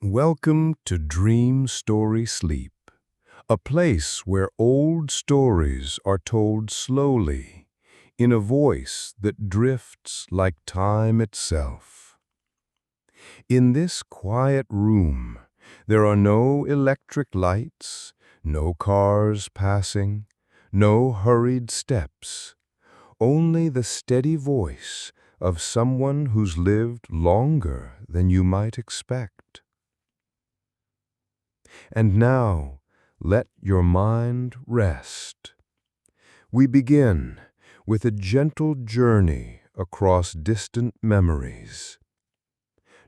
Welcome to Dream Story Sleep, a place where old stories are told slowly, in a voice that drifts like time itself. In this quiet room, there are no electric lights, no cars passing, no hurried steps, only the steady voice of someone who's lived longer than you might expect. And now, let your mind rest. We begin with a gentle journey across distant memories.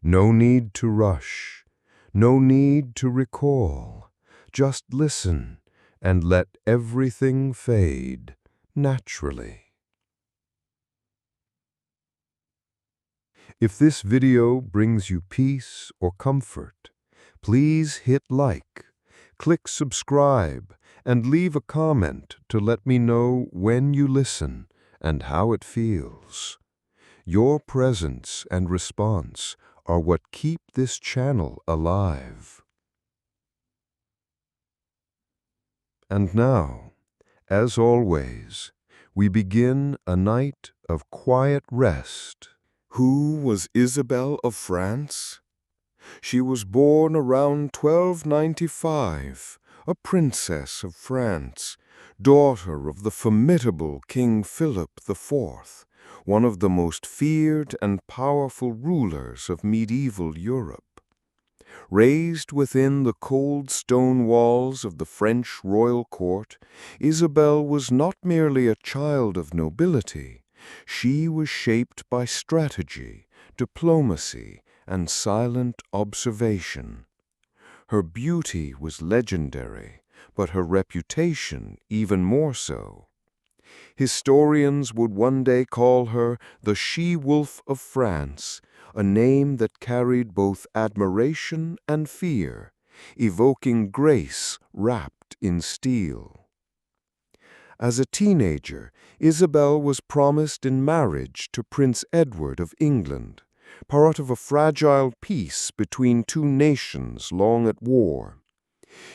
No need to rush, no need to recall. Just listen and let everything fade naturally. If this video brings you peace or comfort, please hit like, click subscribe, and leave a comment to let me know when you listen and how it feels. Your presence and response are what keep this channel alive. And now, as always, we begin a night of quiet rest. Who was Isabel of France? She was born around 1295, a princess of France, daughter of the formidable King Philip IV, one of the most feared and powerful rulers of medieval Europe. Raised within the cold stone walls of the French royal court, Isabel was not merely a child of nobility. She was shaped by strategy, diplomacy, and silent observation. Her beauty was legendary, but her reputation even more so. Historians would one day call her the she-wolf of France, a name that carried both admiration and fear, evoking grace wrapped in steel. As a teenager, Isabel was promised in marriage to Prince Edward of England, part of a fragile peace between two nations long at war.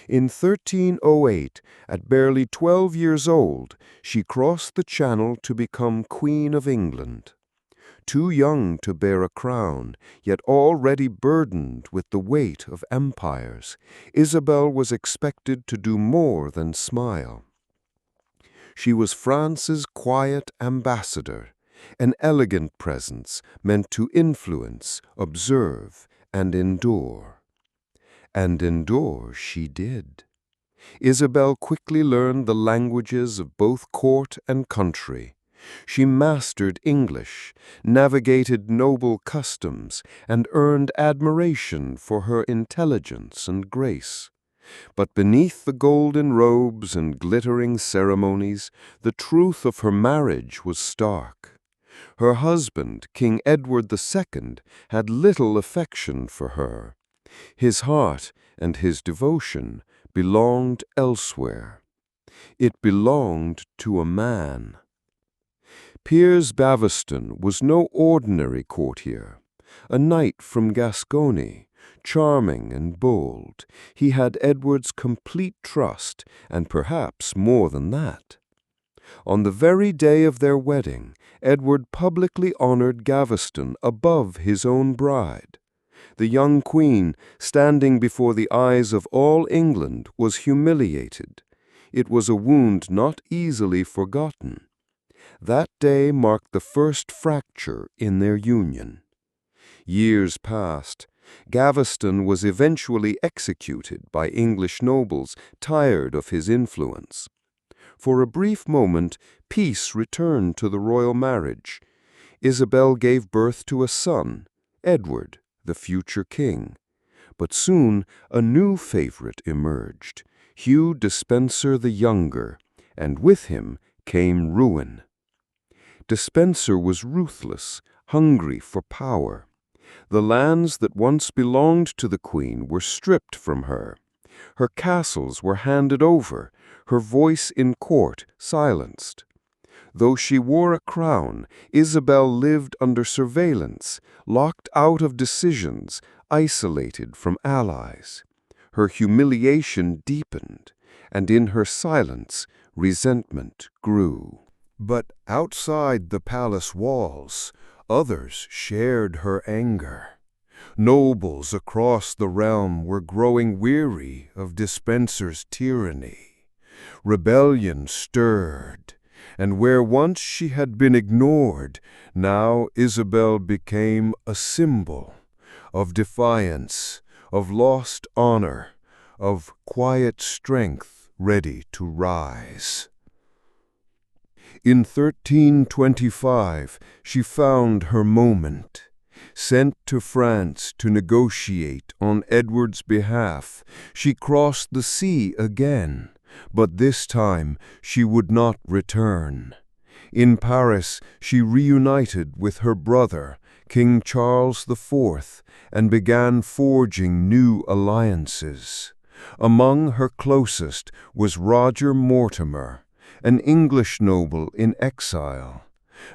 In 1308, at barely 12 years old, she crossed the Channel to become Queen of England. Too young to bear a crown, yet already burdened with the weight of empires, Isabel was expected to do more than smile. She was France's quiet ambassador, an elegant presence meant to influence, observe, and endure. And endure she did. Isabel quickly learned the languages of both court and country. She mastered English, navigated noble customs, and earned admiration for her intelligence and grace. But beneath the golden robes and glittering ceremonies, the truth of her marriage was stark. Her husband, King Edward II, had little affection for her. His heart and his devotion belonged elsewhere. It belonged to a man. Piers Baveston was no ordinary courtier. A knight from Gascony, charming and bold, he had Edward's complete trust, and perhaps more than that. On the very day of their wedding, Edward publicly honored Gaveston above his own bride. The young queen, standing before the eyes of all England, was humiliated. It was a wound not easily forgotten. That day marked the first fracture in their union. Years passed. Gaveston was eventually executed by English nobles tired of his influence. For a brief moment, peace returned to the royal marriage. Isabel gave birth to a son, Edward, the future king. But soon a new favorite emerged, Hugh Despenser the Younger, and with him came ruin. Despenser was ruthless, hungry for power. The lands that once belonged to the queen were stripped from her. Her castles were handed over, her voice in court silenced. Though she wore a crown, Isabel lived under surveillance, locked out of decisions, isolated from allies. Her humiliation deepened, and in her silence, resentment grew. But outside the palace walls, others shared her anger. Nobles across the realm were growing weary of Despenser's tyranny. Rebellion stirred, and where once she had been ignored, now Isabel became a symbol of defiance, of lost honor, of quiet strength ready to rise. In 1325, she found her moment. Sent to France to negotiate on Edward's behalf, she crossed the sea again, but this time she would not return. In Paris, she reunited with her brother, King Charles IV, and began forging new alliances. Among her closest was Roger Mortimer, an English noble in exile.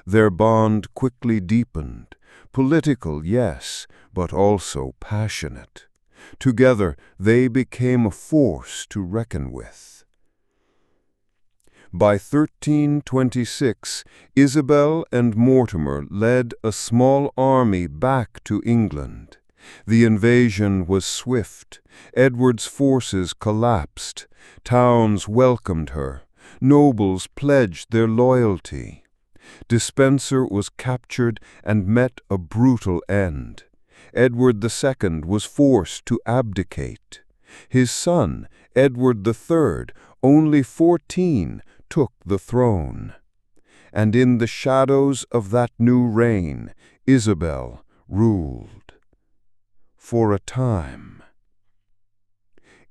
Their bond quickly deepened. Political, yes, but also passionate. Together, they became a force to reckon with. By 1326, Isabel and Mortimer led a small army back to England. The invasion was swift. Edward's forces collapsed. Towns welcomed her. Nobles pledged their loyalty. Despenser was captured and met a brutal end. Edward II was forced to abdicate. His son, Edward III, only 14, took the throne. And in the shadows of that new reign, Isabel ruled. For a time.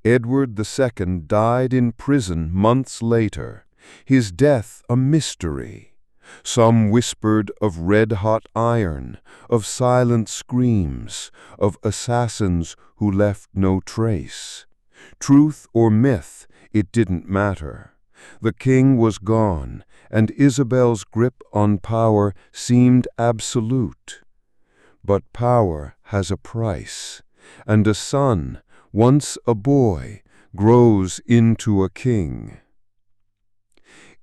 Edward II died in prison months later, his death a mystery. Some whispered of red-hot iron, of silent screams, of assassins who left no trace. Truth or myth, it didn't matter. The king was gone, and Isabel's grip on power seemed absolute. But power has a price, and a son, once a boy, grows into a king.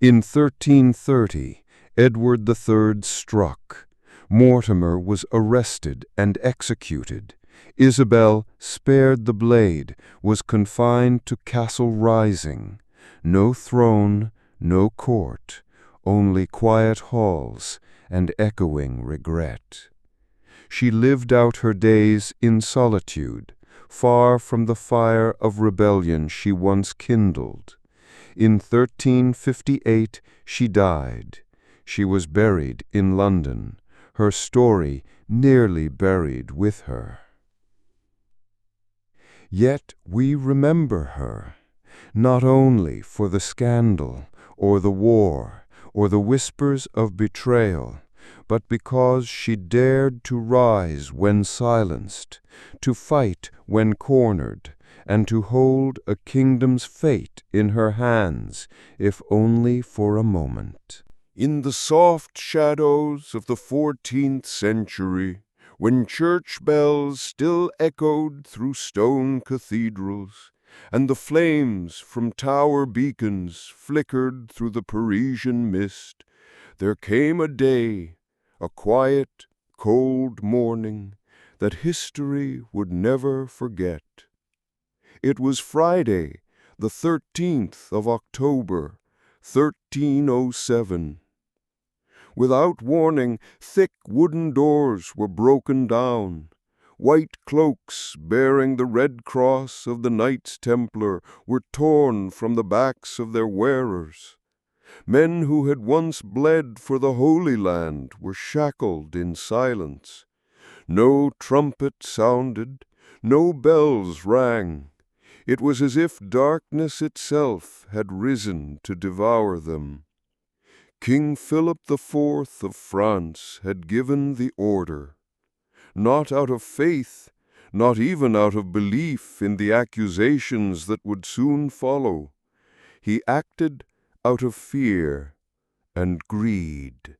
In 1330, Edward III struck. Mortimer was arrested and executed. Isabel, spared the blade, was confined to Castle Rising. No throne, no court, only quiet halls and echoing regret. She lived out her days in solitude, far from the fire of rebellion she once kindled. In 1358 she died. She was buried in London, her story nearly buried with her. Yet we remember her, not only for the scandal, or the war, or the whispers of betrayal, but because she dared to rise when silenced, to fight when cornered, and to hold a kingdom's fate in her hands, if only for a moment. In the soft shadows of the 14th century, when church bells still echoed through stone cathedrals, and the flames from tower beacons flickered through the Parisian mist, there came a day, a quiet, cold morning, that history would never forget. It was Friday, the 13th of October, 1307. Without warning, thick wooden doors were broken down. White cloaks bearing the red cross of the Knights Templar were torn from the backs of their wearers. Men who had once bled for the Holy Land were shackled in silence. No trumpet sounded, no bells rang. It was as if darkness itself had risen to devour them. King Philip IV of France had given the order. Not out of faith, not even out of belief in the accusations that would soon follow. He acted out of fear, and greed.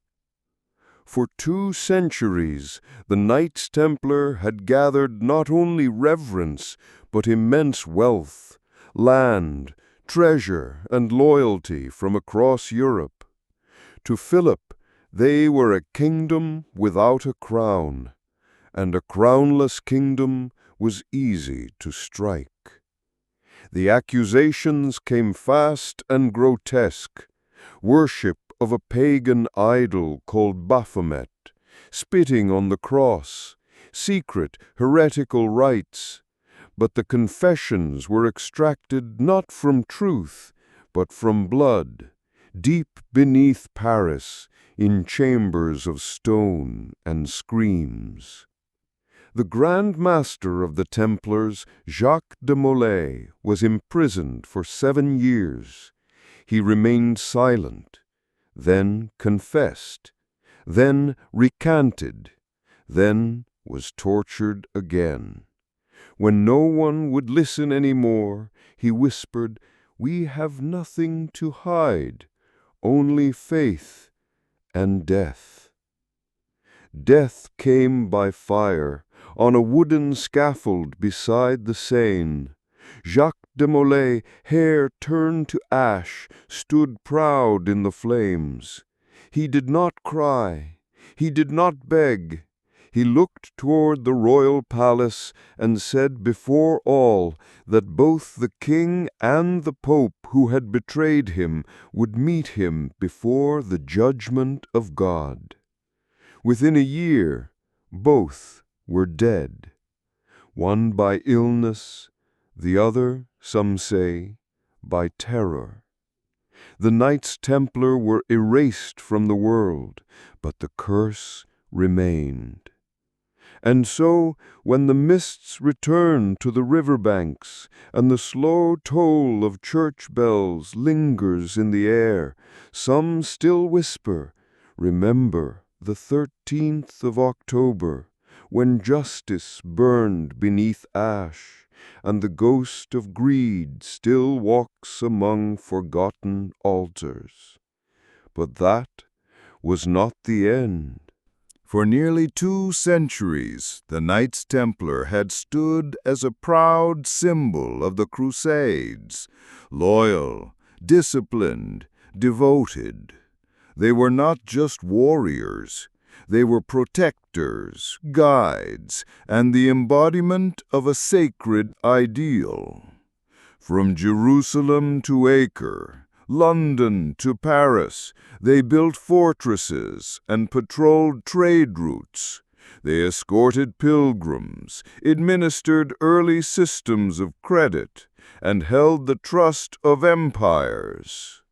For 2 centuries, the Knights Templar had gathered not only reverence, but immense wealth, land, treasure, and loyalty from across Europe. To Philip, they were a kingdom without a crown, and a crownless kingdom was easy to strike. The accusations came fast and grotesque: worship of a pagan idol called Baphomet, spitting on the cross, secret heretical rites. But the confessions were extracted not from truth, but from blood, deep beneath Paris, in chambers of stone and screams. The Grand Master of the Templars, Jacques de Molay, was imprisoned for 7 years. He remained silent, then confessed, then recanted, then was tortured again. When no one would listen any more, he whispered, "We have nothing to hide, only faith and death." Death came by fire, on a wooden scaffold beside the Seine. Jacques de Molay, hair turned to ash, stood proud in the flames. He did not cry, he did not beg. He looked toward the royal palace and said before all that both the king and the pope who had betrayed him would meet him before the judgment of God. Within a year, both were dead, one by illness, the other, some say, by terror. The Knights Templar were erased from the world, but the curse remained. And so, when the mists return to the riverbanks, and the slow toll of church bells lingers in the air, some still whisper, "Remember the 13th of October, when justice burned beneath ash, and the ghost of greed still walks among forgotten altars." But that was not the end. For nearly 2 centuries, the Knights Templar had stood as a proud symbol of the Crusades, loyal, disciplined, devoted. They were not just warriors. They were protectors, guides, and the embodiment of a sacred ideal. From Jerusalem to Acre, London to Paris, they built fortresses and patrolled trade routes. They escorted pilgrims, administered early systems of credit, and held the trust of empires.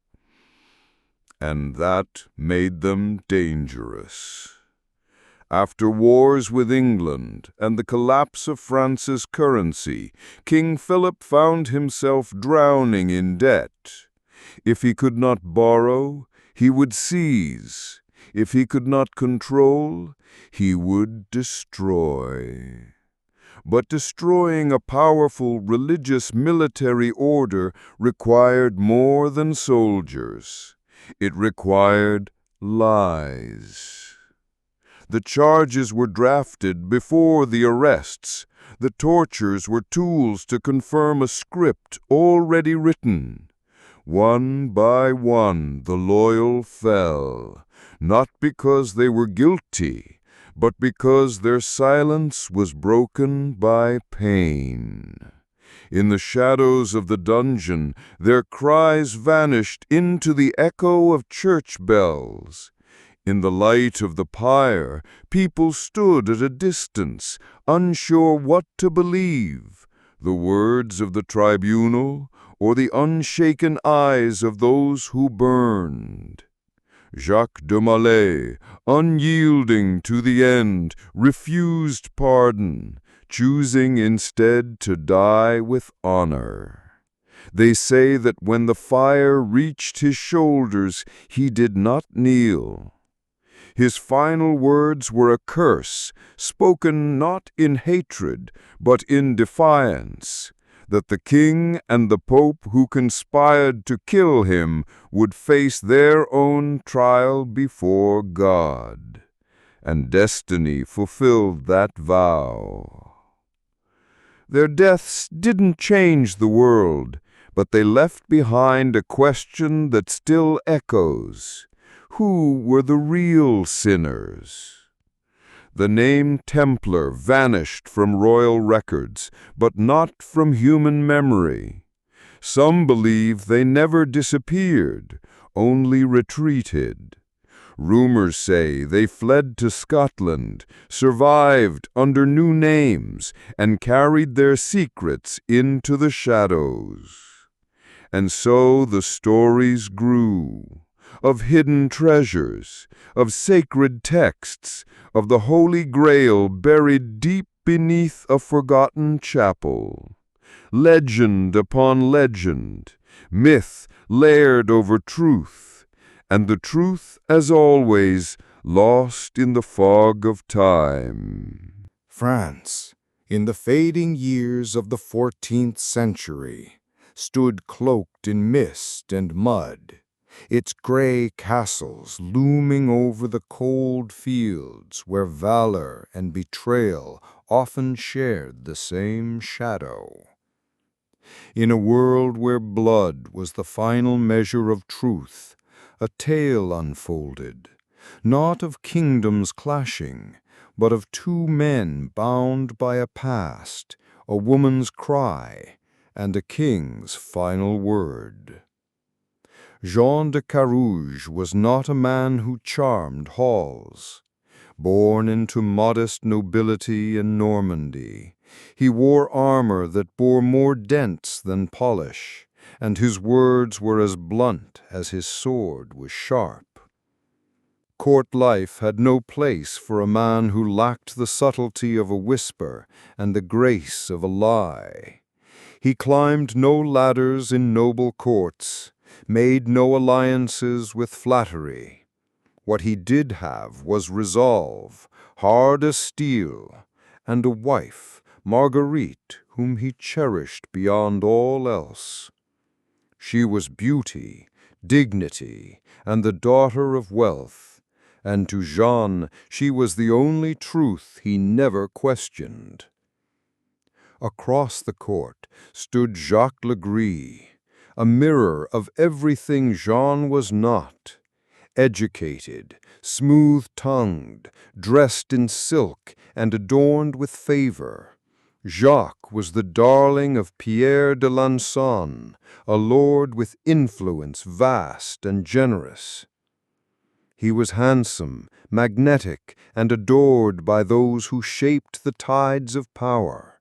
And that made them dangerous. After wars with England and the collapse of France's currency, King Philip found himself drowning in debt. If he could not borrow, he would seize. If he could not control, he would destroy. But destroying a powerful religious military order required more than soldiers. It required lies. The charges were drafted before the arrests. The tortures were tools to confirm a script already written. One by one the loyal fell, not because they were guilty, but because their silence was broken by pain. In the shadows of the dungeon, their cries vanished into the echo of church bells. In the light of the pyre, people stood at a distance, unsure what to believe, the words of the tribunal or the unshaken eyes of those who burned. Jacques de Molay, unyielding to the end, refused pardon, choosing instead to die with honor. They say that when the fire reached his shoulders, he did not kneel. His final words were a curse, spoken not in hatred, but in defiance. that the king and the pope who conspired to kill him would face their own trial before God. And destiny fulfilled that vow. Their deaths didn't change the world, but they left behind a question that still echoes. Who were the real sinners? The name Templar vanished from royal records, but not from human memory. Some believe they never disappeared, only retreated. Rumors say they fled to Scotland, survived under new names, and carried their secrets into the shadows. And so the stories grew, of hidden treasures, of sacred texts, of the Holy Grail buried deep beneath a forgotten chapel. Legend upon legend, myth layered over truth, and the truth, as always, lost in the fog of time. France, in the fading years of the 14th century, stood cloaked in mist and mud, its gray castles looming over the cold fields where valor and betrayal often shared the same shadow. In a world where blood was the final measure of truth, a tale unfolded, not of kingdoms clashing, but of two men bound by a past, a woman's cry, and a king's final word. Jean de Carouge was not a man who charmed halls. Born into modest nobility in Normandy, he wore armor that bore more dents than polish, and his words were as blunt as his sword was sharp. Court life had no place for a man who lacked the subtlety of a whisper and the grace of a lie. He climbed no ladders in noble courts, made no alliances with flattery. What he did have was resolve, hard as steel, and a wife, Marguerite, whom he cherished beyond all else. She was beauty, dignity, and the daughter of wealth, and to Jean she was the only truth he never questioned. Across the court stood Jacques Legris, a mirror of everything Jean was not. Educated, smooth-tongued, dressed in silk, and adorned with favor. Jacques was the darling of Pierre de Lanson, a lord with influence vast and generous. He was handsome, magnetic, and adored by those who shaped the tides of power.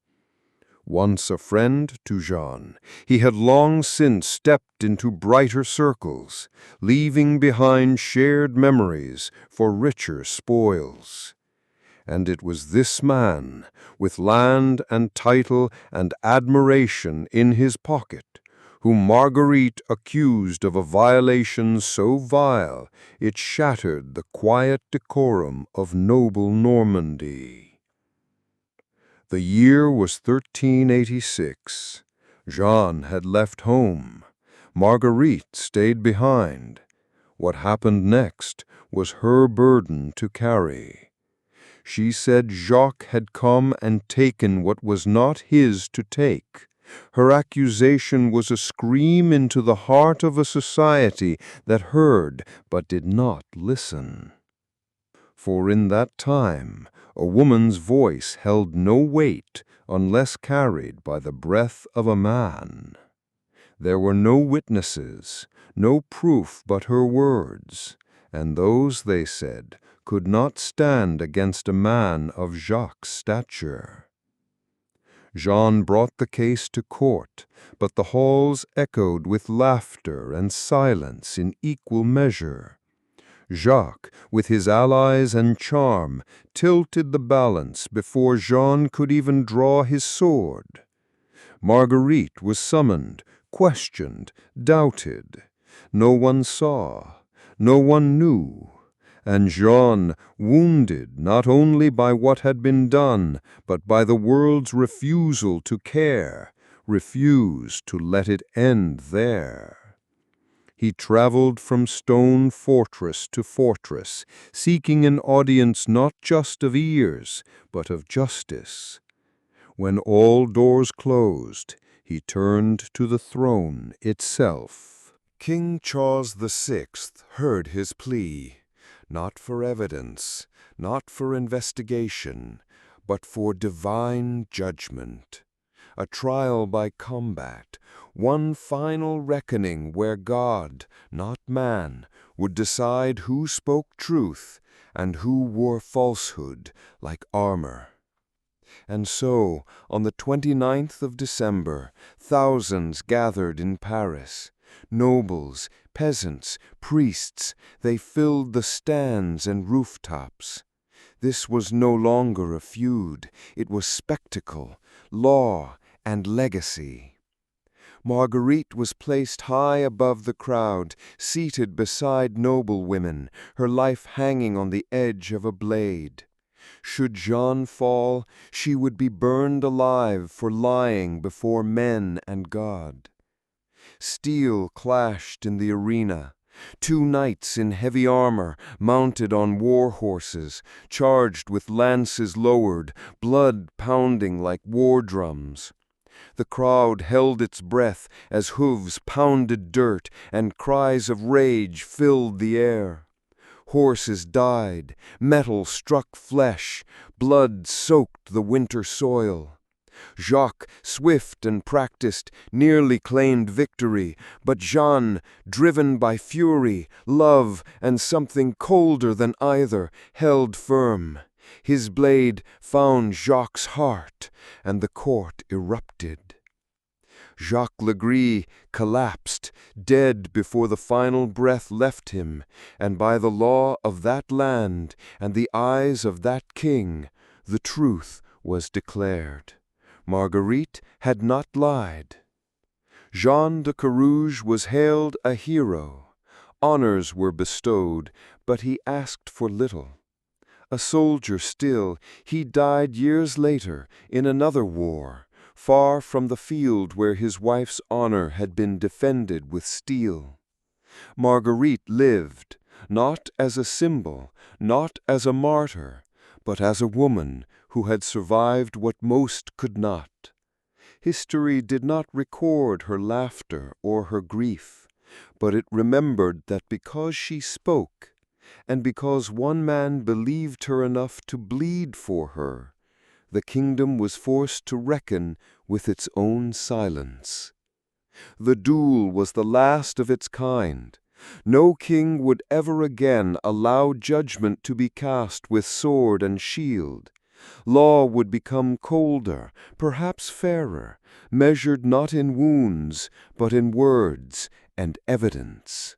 Once a friend to Jean, he had long since stepped into brighter circles, leaving behind shared memories for richer spoils. And it was this man, with land and title and admiration in his pocket, whom Marguerite accused of a violation so vile it shattered the quiet decorum of noble Normandy. The year was 1386. Jean had left home. Marguerite stayed behind. What happened next was her burden to carry. She said Jacques had come and taken what was not his to take. Her accusation was a scream into the heart of a society that heard but did not listen. For in that time, a woman's voice held no weight unless carried by the breath of a man. There were no witnesses, no proof but her words, and those, they said, could not stand against a man of Jacques' stature. Jean brought the case to court, but the halls echoed with laughter and silence in equal measure. Jacques, with his allies and charm, tilted the balance before Jean could even draw his sword. Marguerite was summoned, questioned, doubted. No one saw, no one knew, and Jean, wounded not only by what had been done, but by the world's refusal to care, refuse to let it end there. He traveled from stone fortress to fortress, seeking an audience not just of ears, but of justice. When all doors closed, he turned to the throne itself. King Charles VI heard his plea, not for evidence, not for investigation, but for divine judgment. A trial by combat, one final reckoning where God, not man, would decide who spoke truth and who wore falsehood like armor. And so, on the 29th of December, thousands gathered in Paris. Nobles, peasants, priests, they filled the stands and rooftops. This was no longer a feud, it was spectacle, law, and legacy. Marguerite was placed high above the crowd, seated beside noble women, her life hanging on the edge of a blade. Should Jeanne fall, she would be burned alive for lying before men and God. Steel clashed in the arena. Two knights in heavy armor, mounted on war horses, charged with lances lowered, blood pounding like war drums. The crowd held its breath as hooves pounded dirt and cries of rage filled the air. Horses died, metal struck flesh, blood soaked the winter soil. Jacques, swift and practiced, nearly claimed victory, but Jeanne, driven by fury, love, and something colder than either, held firm. His blade found Jacques' heart, and the court erupted. Jacques Legris collapsed, dead before the final breath left him, and by the law of that land and the eyes of that king, the truth was declared. Marguerite had not lied. Jean de Carouge was hailed a hero. Honors were bestowed, but he asked for little. A soldier still, he died years later in another war, far from the field where his wife's honor had been defended with steel. Marguerite lived, not as a symbol, not as a martyr, but as a woman who had survived what most could not. History did not record her laughter or her grief, but it remembered that because she spoke, and because one man believed her enough to bleed for her, the kingdom was forced to reckon with its own silence. The duel was the last of its kind. No king would ever again allow judgment to be cast with sword and shield. Law would become colder, perhaps fairer, measured not in wounds, but in words and evidence.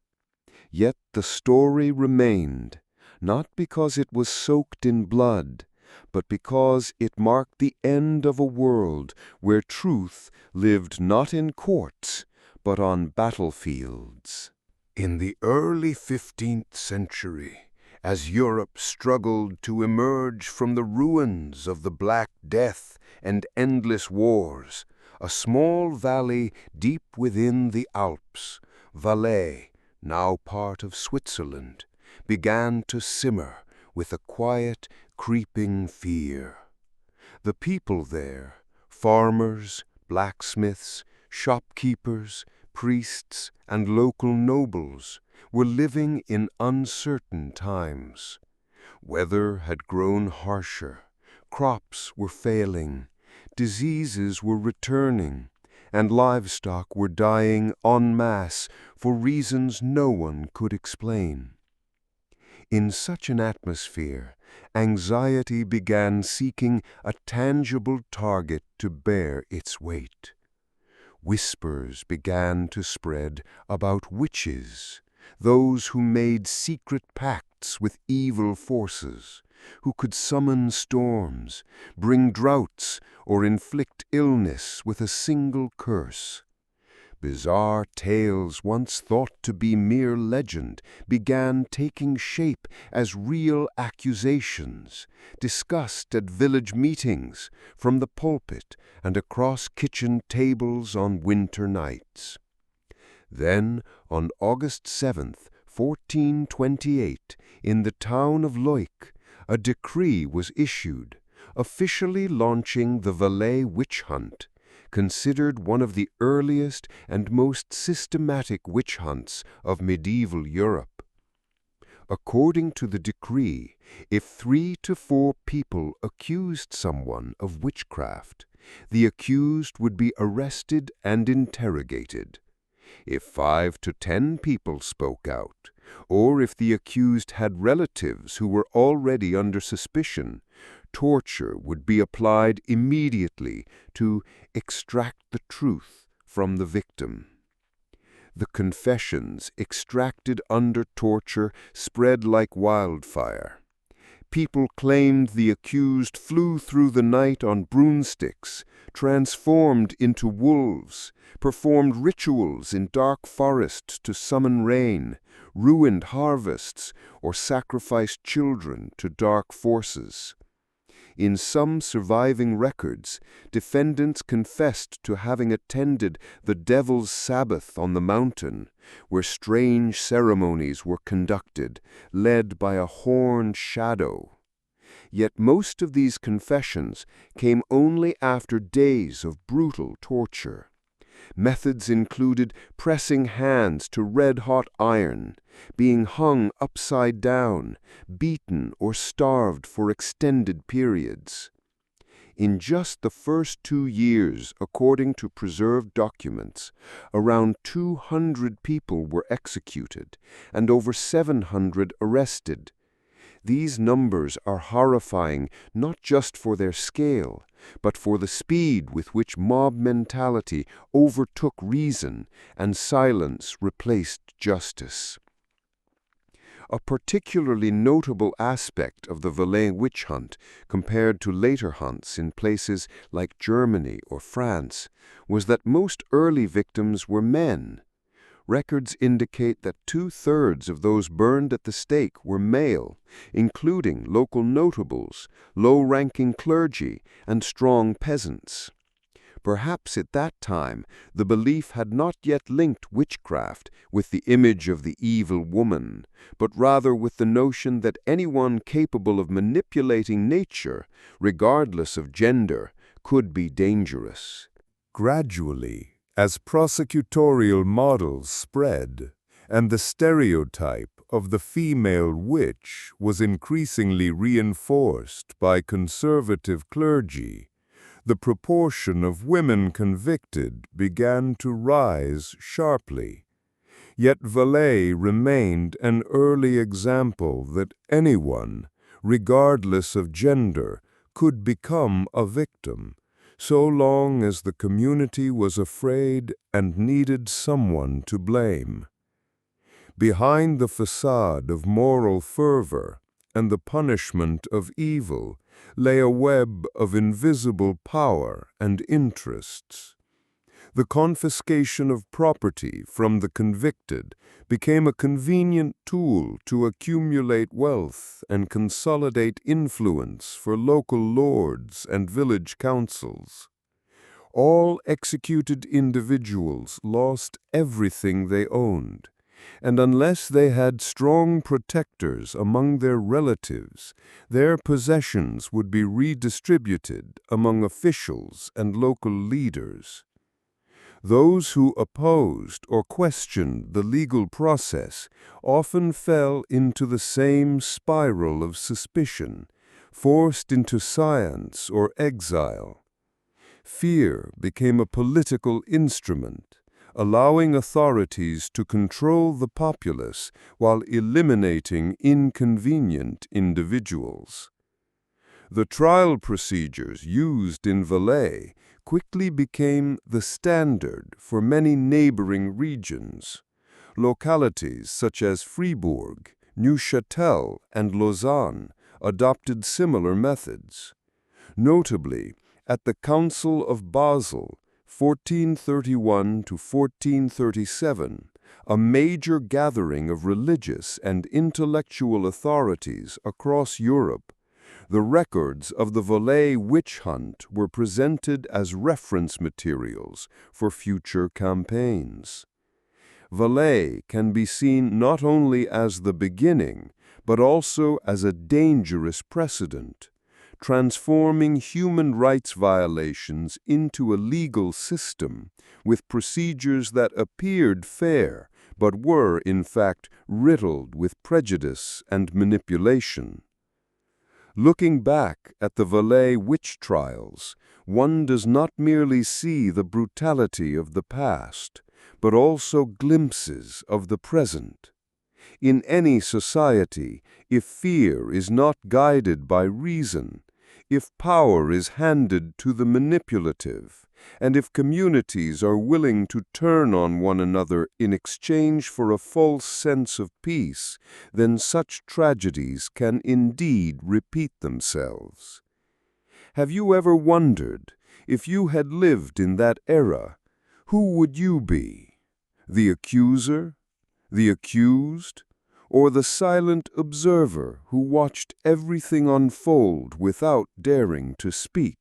Yet the story remained, not because it was soaked in blood, but because it marked the end of a world where truth lived not in courts, but on battlefields. In the early 15th century, as Europe struggled to emerge from the ruins of the Black Death and endless wars, a small valley deep within the Alps, Valais, now part of Switzerland, began to simmer with a quiet, creeping fear. The people there, farmers, blacksmiths, shopkeepers, priests, and local nobles, were living in uncertain times. Weather had grown harsher, crops were failing, diseases were returning, and livestock were dying en masse for reasons no one could explain. In such an atmosphere, anxiety began seeking a tangible target to bear its weight. Whispers began to spread about witches, those who made secret pacts with evil forces, who could summon storms, bring droughts, or inflict illness with a single curse. Bizarre tales once thought to be mere legend began taking shape as real accusations, discussed at village meetings, from the pulpit and across kitchen tables on winter nights. Then, on August 7th, 1428, in the town of Leuk, a decree was issued, officially launching the Valais witch hunt, considered one of the earliest and most systematic witch hunts of medieval Europe. According to the decree, if 3 to 4 people accused someone of witchcraft, the accused would be arrested and interrogated. If 5 to 10 people spoke out, or if the accused had relatives who were already under suspicion, torture would be applied immediately to extract the truth from the victim. The confessions extracted under torture spread like wildfire. People claimed the accused flew through the night on broomsticks, transformed into wolves, performed rituals in dark forests to summon rain, ruined harvests, or sacrificed children to dark forces. In some surviving records, defendants confessed to having attended the Devil's Sabbath on the mountain, where strange ceremonies were conducted, led by a horned shadow. Yet most of these confessions came only after days of brutal torture. Methods included pressing hands to red-hot iron, being hung upside down, beaten or starved for extended periods. In just the first 2 years, according to preserved documents, around 200 people were executed and over 700 arrested. These numbers are horrifying not just for their scale, but for the speed with which mob mentality overtook reason and silence replaced justice. A particularly notable aspect of the Valais witch hunt, compared to later hunts in places like Germany or France, was that most early victims were men. Records indicate that 2/3 of those burned at the stake were male, including local notables, low-ranking clergy, and strong peasants. Perhaps at that time the belief had not yet linked witchcraft with the image of the evil woman, but rather with the notion that anyone capable of manipulating nature, regardless of gender, could be dangerous. Gradually, as prosecutorial models spread, and the stereotype of the female witch was increasingly reinforced by conservative clergy, the proportion of women convicted began to rise sharply. Yet Valais remained an early example that anyone, regardless of gender, could become a victim, so long as the community was afraid and needed someone to blame. Behind the facade of moral fervor and the punishment of evil lay a web of invisible power and interests. The confiscation of property from the convicted became a convenient tool to accumulate wealth and consolidate influence for local lords and village councils. All executed individuals lost everything they owned, and unless they had strong protectors among their relatives, their possessions would be redistributed among officials and local leaders. Those who opposed or questioned the legal process often fell into the same spiral of suspicion, forced into silence or exile. Fear became a political instrument, allowing authorities to control the populace while eliminating inconvenient individuals. The trial procedures used in Valais quickly became the standard for many neighboring regions. Localities such as Fribourg, Neuchâtel, and Lausanne adopted similar methods. Notably, at the Council of Basel, 1431 to 1437, a major gathering of religious and intellectual authorities across Europe. The records of the Valais witch hunt were presented as reference materials for future campaigns. Valais can be seen not only as the beginning, but also as a dangerous precedent, transforming human rights violations into a legal system with procedures that appeared fair, but were, in fact, riddled with prejudice and manipulation. Looking back at the Valais witch trials, one does not merely see the brutality of the past, but also glimpses of the present. In any society, if fear is not guided by reason, if power is handed to the manipulative, and if communities are willing to turn on one another in exchange for a false sense of peace, then such tragedies can indeed repeat themselves. Have you ever wondered, if you had lived in that era, who would you be? The accuser? The accused? Or the silent observer who watched everything unfold without daring to speak?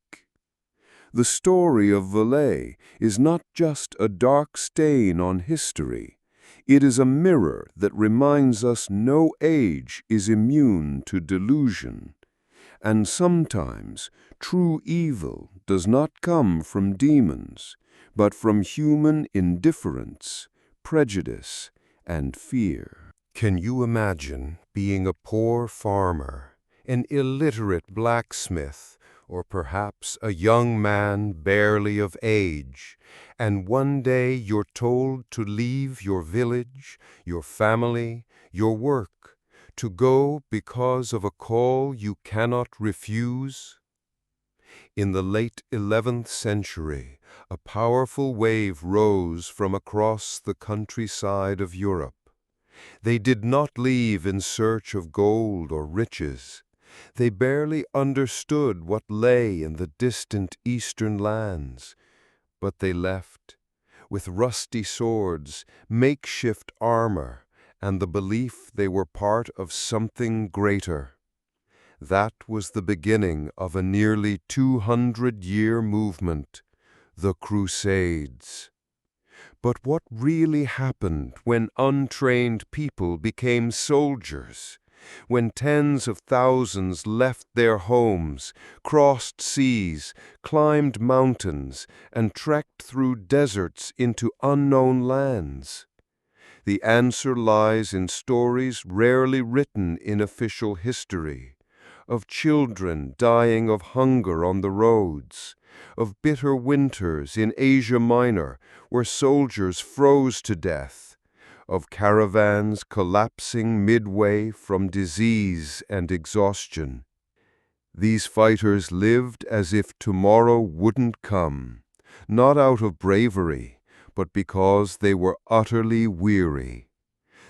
The story of Valais is not just a dark stain on history. It is a mirror that reminds us no age is immune to delusion. And sometimes true evil does not come from demons, but from human indifference, prejudice, and fear. Can you imagine being a poor farmer, an illiterate blacksmith, or perhaps a young man barely of age, and one day you're told to leave your village, your family, your work, to go because of a call you cannot refuse? In the late 11th century, a powerful wave rose from across the countryside of Europe. They did not leave in search of gold or riches. They barely understood what lay in the distant eastern lands, but they left with rusty swords, makeshift armor, and the belief they were part of something greater. That was the beginning of a nearly 200-year movement, the Crusades. But what really happened when untrained people became soldiers? When tens of thousands left their homes, crossed seas, climbed mountains, and trekked through deserts into unknown lands? The answer lies in stories rarely written in official history, of children dying of hunger on the roads, of bitter winters in Asia Minor where soldiers froze to death, of caravans collapsing midway from disease and exhaustion. These fighters lived as if tomorrow wouldn't come, not out of bravery, but because they were utterly weary.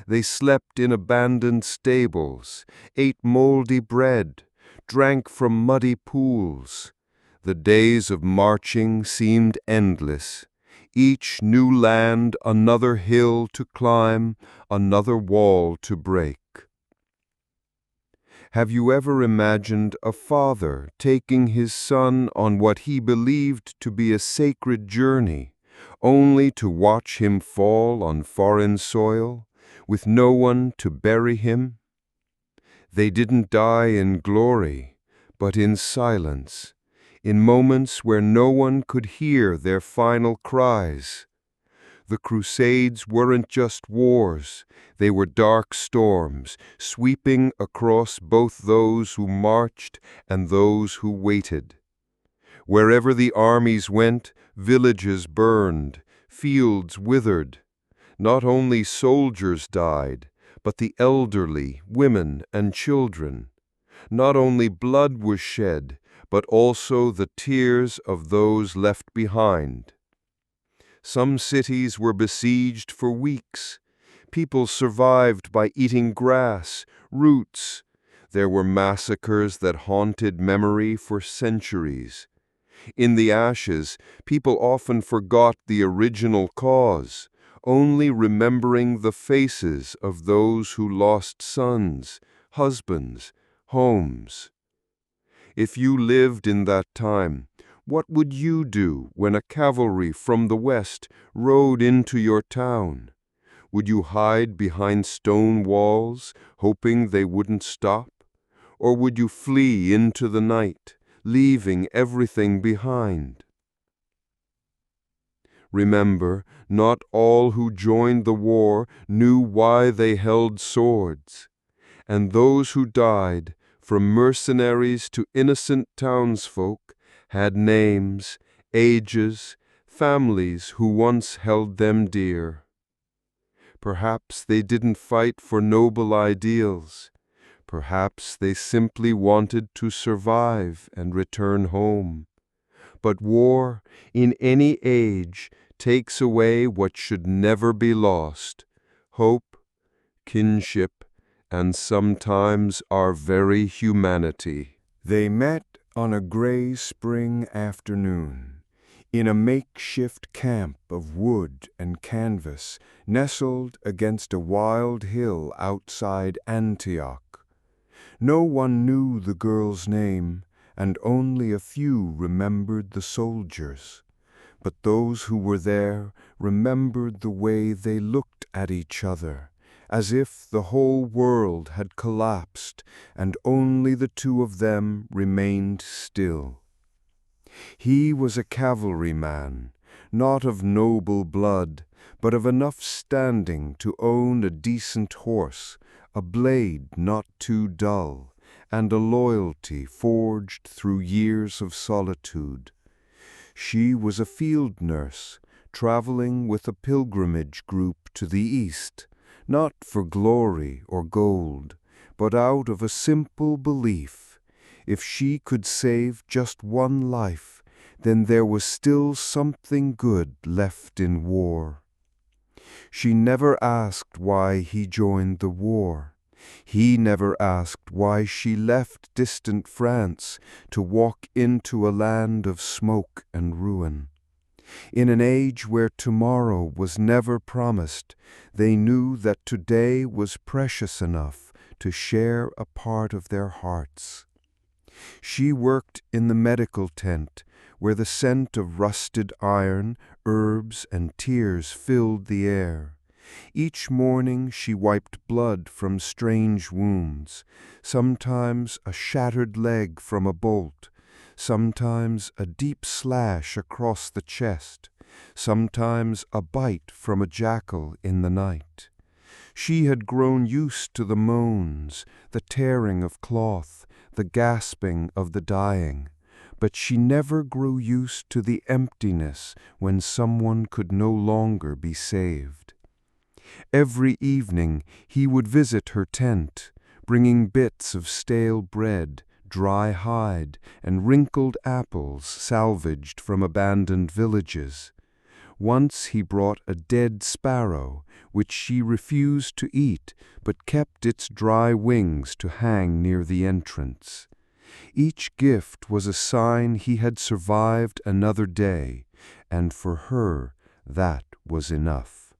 They slept in abandoned stables, ate moldy bread, drank from muddy pools. The days of marching seemed endless. Each new land another hill to climb, another wall to break. Have you ever imagined a father taking his son on what he believed to be a sacred journey, only to watch him fall on foreign soil, with no one to bury him? They didn't die in glory, but in silence, in moments where no one could hear their final cries. The Crusades weren't just wars, they were dark storms, sweeping across both those who marched and those who waited. Wherever the armies went, villages burned, fields withered. Not only soldiers died, but the elderly, women, and children. Not only blood was shed, but also the tears of those left behind. Some cities were besieged for weeks. People survived by eating grass, roots. There were massacres that haunted memory for centuries. In the ashes, people often forgot the original cause, only remembering the faces of those who lost sons, husbands, homes. If you lived in that time, what would you do when a cavalry from the west rode into your town? Would you hide behind stone walls, hoping they wouldn't stop? Or would you flee into the night, leaving everything behind? Remember, not all who joined the war knew why they held swords, and those who died, from mercenaries to innocent townsfolk, had names, ages, families who once held them dear. Perhaps they didn't fight for noble ideals. Perhaps they simply wanted to survive and return home. But war, in any age, takes away what should never be lost: hope, kinship, and sometimes our very humanity. They met on a gray spring afternoon, in a makeshift camp of wood and canvas nestled against a wild hill outside Antioch. No one knew the girl's name, and only a few remembered the soldiers. But those who were there remembered the way they looked at each other, as if the whole world had collapsed and only the two of them remained still. He was a cavalryman, not of noble blood, but of enough standing to own a decent horse, a blade not too dull, and a loyalty forged through years of solitude. She was a field nurse, traveling with a pilgrimage group to the east, not for glory or gold, but out of a simple belief: if she could save just one life, then there was still something good left in war. She never asked why he joined the war. He never asked why she left distant France to walk into a land of smoke and ruin. In an age where tomorrow was never promised, they knew that today was precious enough to share a part of their hearts. She worked in the medical tent, where the scent of rusted iron, herbs, and tears filled the air. Each morning she wiped blood from strange wounds, sometimes a shattered leg from a bolt, sometimes a deep slash across the chest, sometimes a bite from a jackal in the night. She had grown used to the moans, the tearing of cloth, the gasping of the dying, but she never grew used to the emptiness when someone could no longer be saved. Every evening he would visit her tent, bringing bits of stale bread, dry hide, and wrinkled apples salvaged from abandoned villages. Once he brought a dead sparrow, which she refused to eat, but kept its dry wings to hang near the entrance. Each gift was a sign he had survived another day, and for her that was enough.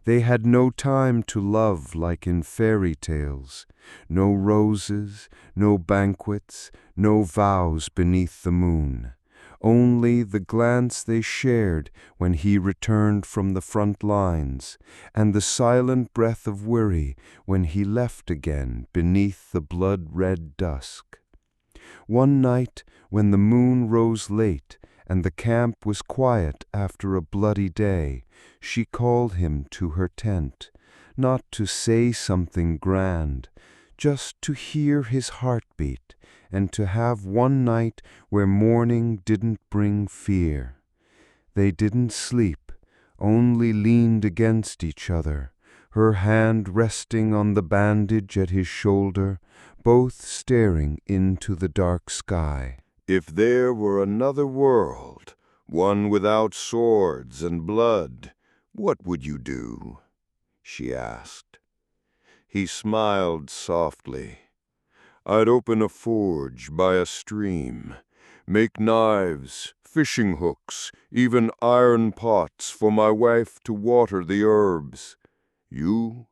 They had no time to love like in fairy tales, no roses, no banquets, no vows beneath the moon. Only the glance they shared when he returned from the front lines, and the silent breath of worry when he left again beneath the blood-red dusk. One night, when the moon rose late and the camp was quiet after a bloody day, she called him to her tent, not to say something grand, just to hear his heartbeat, and to have one night where morning didn't bring fear. They didn't sleep, only leaned against each other, her hand resting on the bandage at his shoulder, both staring into the dark sky. If there were another world, one without swords and blood, what would you do? She asked. He smiled softly. I'd open a forge by a stream, Make knives, fishing hooks, even iron pots for my wife to water the herbs. You?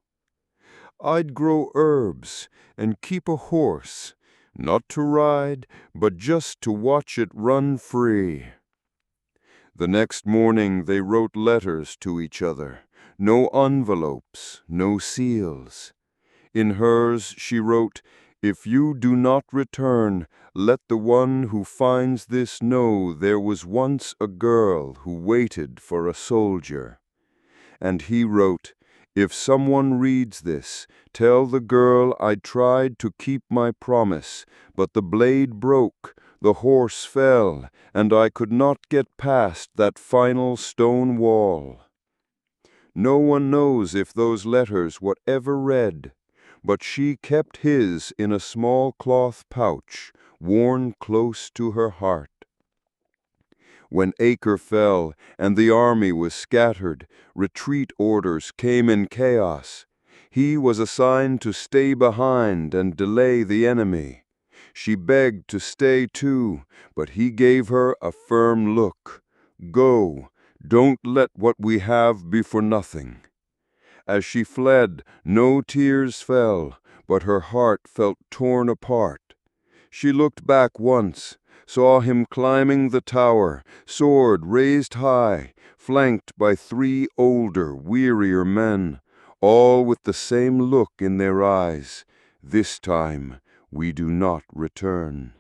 I'd grow herbs and keep a horse, not to ride, but just to watch it run free. The next morning they wrote letters to each other. No envelopes, no seals. In hers she wrote, "If you do not return, let the one who finds this know there was once a girl who waited for a soldier." And he wrote, "If someone reads this, tell the girl I tried to keep my promise, but the blade broke, the horse fell, and I could not get past that final stone wall." No one knows if those letters were ever read, but she kept his in a small cloth pouch, worn close to her heart. When Acre fell and the army was scattered, retreat orders came in chaos. He was assigned to stay behind and delay the enemy. She begged to stay too, but he gave her a firm look. "Go, don't let what we have be for nothing." As she fled, no tears fell, but her heart felt torn apart. She looked back once, saw him climbing the tower, sword raised high, flanked by 3 older, wearier men, all with the same look in their eyes. "This time we do not return."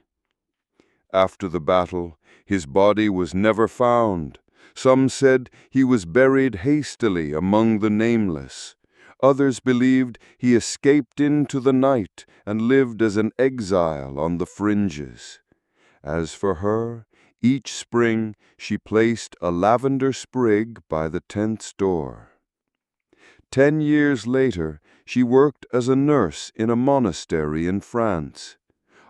After the battle, his body was never found. Some said he was buried hastily among the nameless. Others believed he escaped into the night and lived as an exile on the fringes. As for her, each spring she placed a lavender sprig by the tent's door. 10 years later, she worked as a nurse in a monastery in France.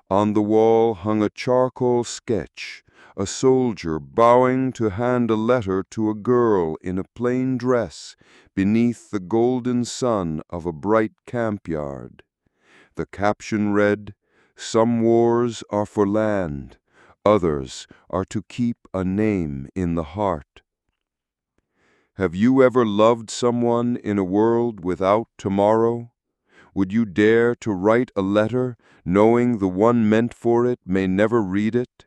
On the wall hung a charcoal sketch, a soldier bowing to hand a letter to a girl in a plain dress beneath the golden sun of a bright camp yard. The caption read, "Some wars are for land, others are to keep a name in the heart." Have you ever loved someone in a world without tomorrow? Would you dare to write a letter, knowing the one meant for it may never read it?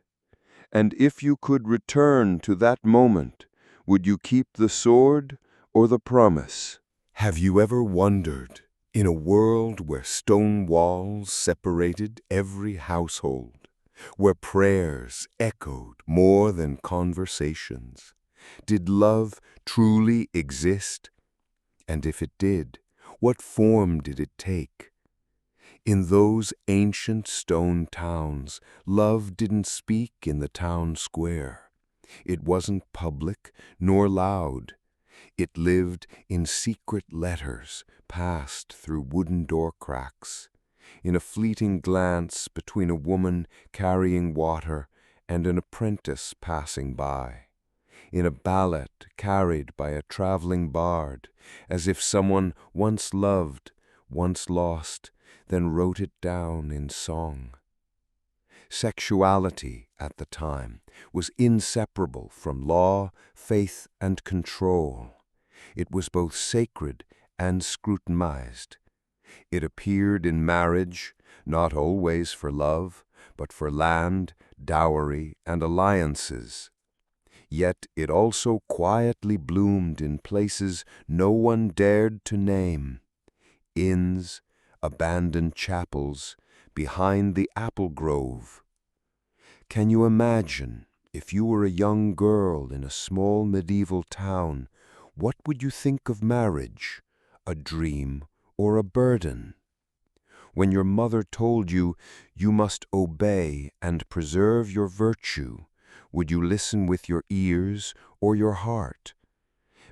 And if you could return to that moment, would you keep the sword or the promise? Have you ever wondered, in a world where stone walls separated every household, where prayers echoed more than conversations, did love truly exist? And if it did, what form did it take? In those ancient stone towns, love didn't speak in the town square. It wasn't public nor loud. It lived in secret letters passed through wooden door cracks, in a fleeting glance between a woman carrying water and an apprentice passing by, in a ballad carried by a traveling bard, as if someone once loved, once lost, then wrote it down in song. Sexuality, at the time, was inseparable from law, faith, and control. It was both sacred and scrutinized. It appeared in marriage, not always for love, but for land, dowry, and alliances. Yet it also quietly bloomed in places no one dared to name: inns, abandoned chapels, behind the apple grove. Can you imagine, if you were a young girl in a small medieval town, what would you think of marriage, a dream or a burden? When your mother told you you must obey and preserve your virtue, would you listen with your ears or your heart?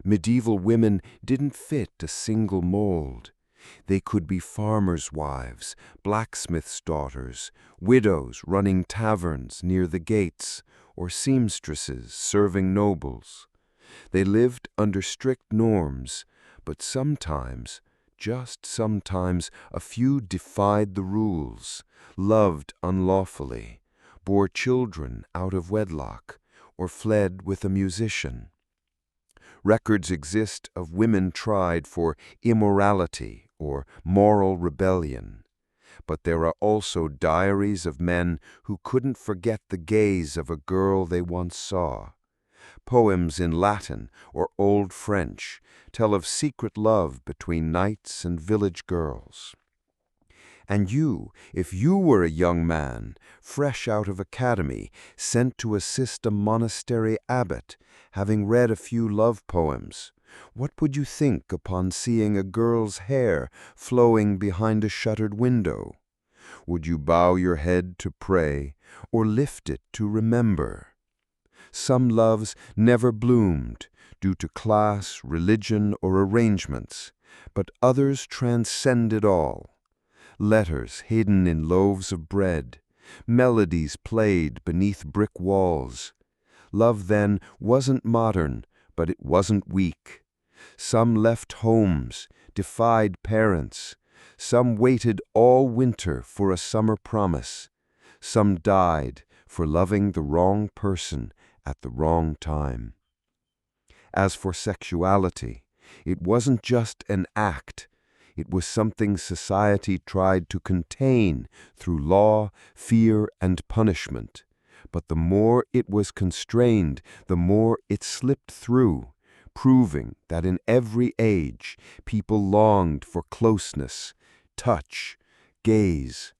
Medieval women didn't fit a single mold. They could be farmers' wives, blacksmiths' daughters, widows running taverns near the gates, or seamstresses serving nobles. They lived under strict norms, but sometimes, just sometimes, a few defied the rules, loved unlawfully, bore children out of wedlock, or fled with a musician. Records exist of women tried for immorality or moral rebellion. But there are also diaries of men who couldn't forget the gaze of a girl they once saw. Poems in Latin or Old French tell of secret love between knights and village girls. And you, if you were a young man, fresh out of academy, sent to assist a monastery abbot, having read a few love poems, what would you think upon seeing a girl's hair flowing behind a shuttered window? Would you bow your head to pray, or lift it to remember? Some loves never bloomed, due to class, religion, or arrangements, but others transcended all. Letters hidden in loaves of bread, melodies played beneath brick walls. Love then wasn't modern, but it wasn't weak. Some left homes, defied parents. Some waited all winter for a summer promise. Some died for loving the wrong person at the wrong time. As for sexuality, it wasn't just an act. It was something society tried to contain through law, fear, and punishment. But the more it was constrained, the more it slipped through, proving that in every age people longed for closeness, touch, gaze.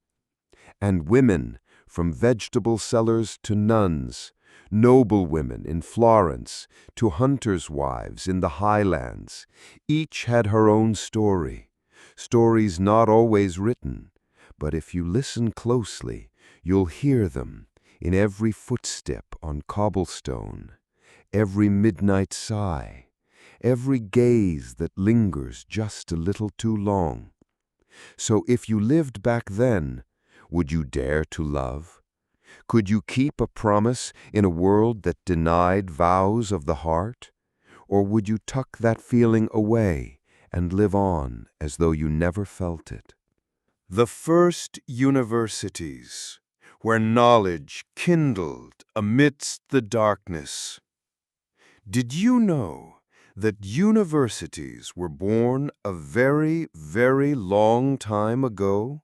And women, from vegetable sellers to nuns, noble women in Florence to hunters' wives in the highlands, each had her own story. Stories not always written, but if you listen closely, you'll hear them in every footstep on cobblestone, every midnight sigh, every gaze that lingers just a little too long. So if you lived back then, would you dare to love? Could you keep a promise in a world that denied vows of the heart? Or would you tuck that feeling away and live on as though you never felt it? The first universities, where knowledge kindled amidst the darkness. Did you know that universities were born a very, very long time ago?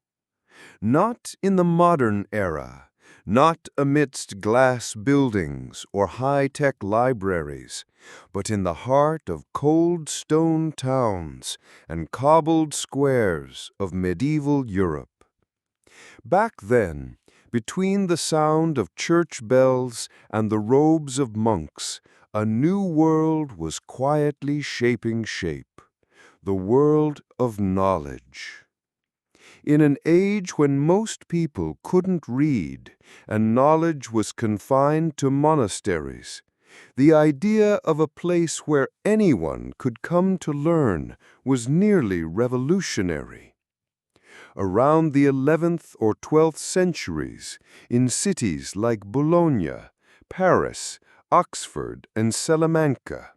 Not in the modern era, not amidst glass buildings or high-tech libraries, but in the heart of cold stone towns and cobbled squares of medieval Europe. Back then, between the sound of church bells and the robes of monks, a new world was quietly shaping shape, the world of knowledge. In an age when most people couldn't read and knowledge was confined to monasteries, the idea of a place where anyone could come to learn was nearly revolutionary. Around the 11th or 12th centuries, in cities like Bologna, Paris, Oxford, and Salamanca,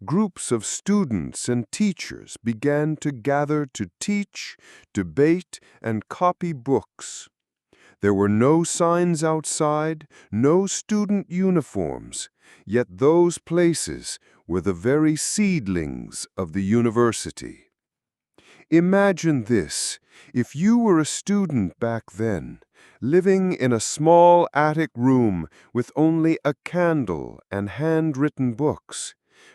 groups of students and teachers began to gather to teach, debate, and copy books. There were no signs outside, no student uniforms, yet those places were the very seedlings of the university. Imagine this: if you were a student back then, living in a small attic room with only a candle and handwritten books.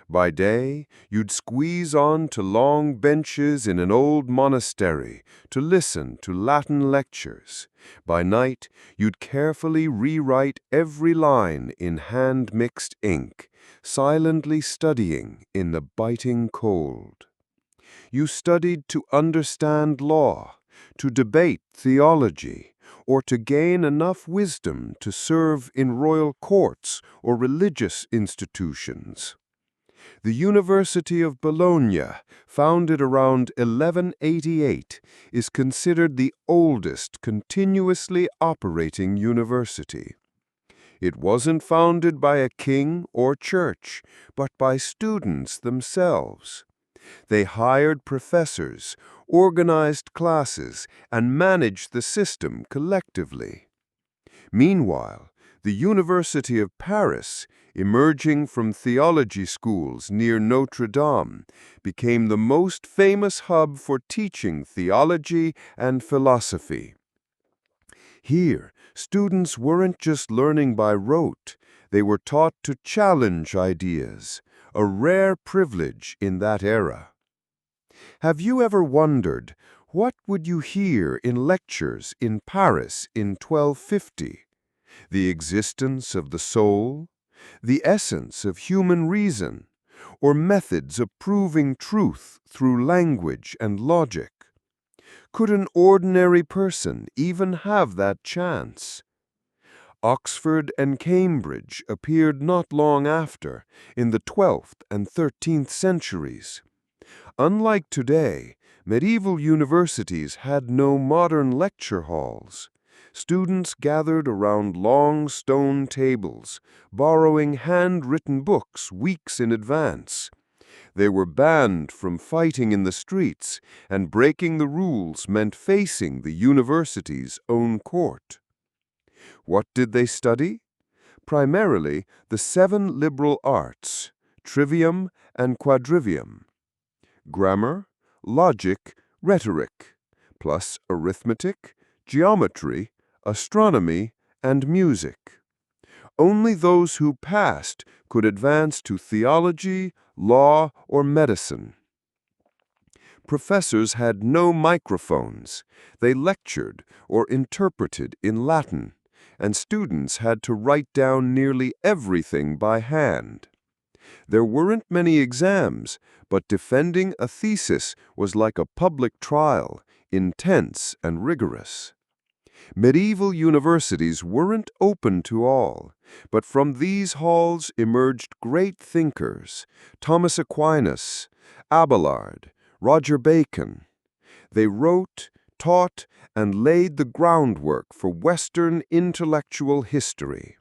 By day, you'd squeeze on to long benches in an old monastery to listen to Latin lectures. By night, you'd carefully rewrite every line in hand-mixed ink, silently studying in the biting cold. You studied to understand law, to debate theology, or to gain enough wisdom to serve in royal courts or religious institutions. The University of Bologna, founded around 1188, is considered the oldest continuously operating university. It wasn't founded by a king or church, but by students themselves. They hired professors, organized classes, and managed the system collectively. Meanwhile, the University of Paris, emerging from theology schools near Notre Dame, became the most famous hub for teaching theology and philosophy. Here, students weren't just learning by rote, they were taught to challenge ideas, a rare privilege in that era. Have you ever wondered, what would you hear in lectures in Paris in 1250? The existence of the soul, the essence of human reason, or methods of proving truth through language and logic? Could an ordinary person even have that chance? Oxford and Cambridge appeared not long after, in the 12th and 13th centuries. Unlike today, medieval universities had no modern lecture halls. Students gathered around long stone tables, borrowing handwritten books weeks in advance. They were banned from fighting in the streets, and breaking the rules meant facing the university's own court. What did they study? Primarily the 7 liberal arts, trivium and quadrivium. Grammar, logic, rhetoric, plus arithmetic, geometry, astronomy, and music. Only those who passed could advance to theology, law, or medicine. Professors had no microphones. They lectured or interpreted in Latin, and students had to write down nearly everything by hand. There weren't many exams, but defending a thesis was like a public trial, intense and rigorous. Medieval universities weren't open to all, but from these halls emerged great thinkers: Thomas Aquinas, Abelard, Roger Bacon. They wrote, taught, and laid the groundwork for Western intellectual history.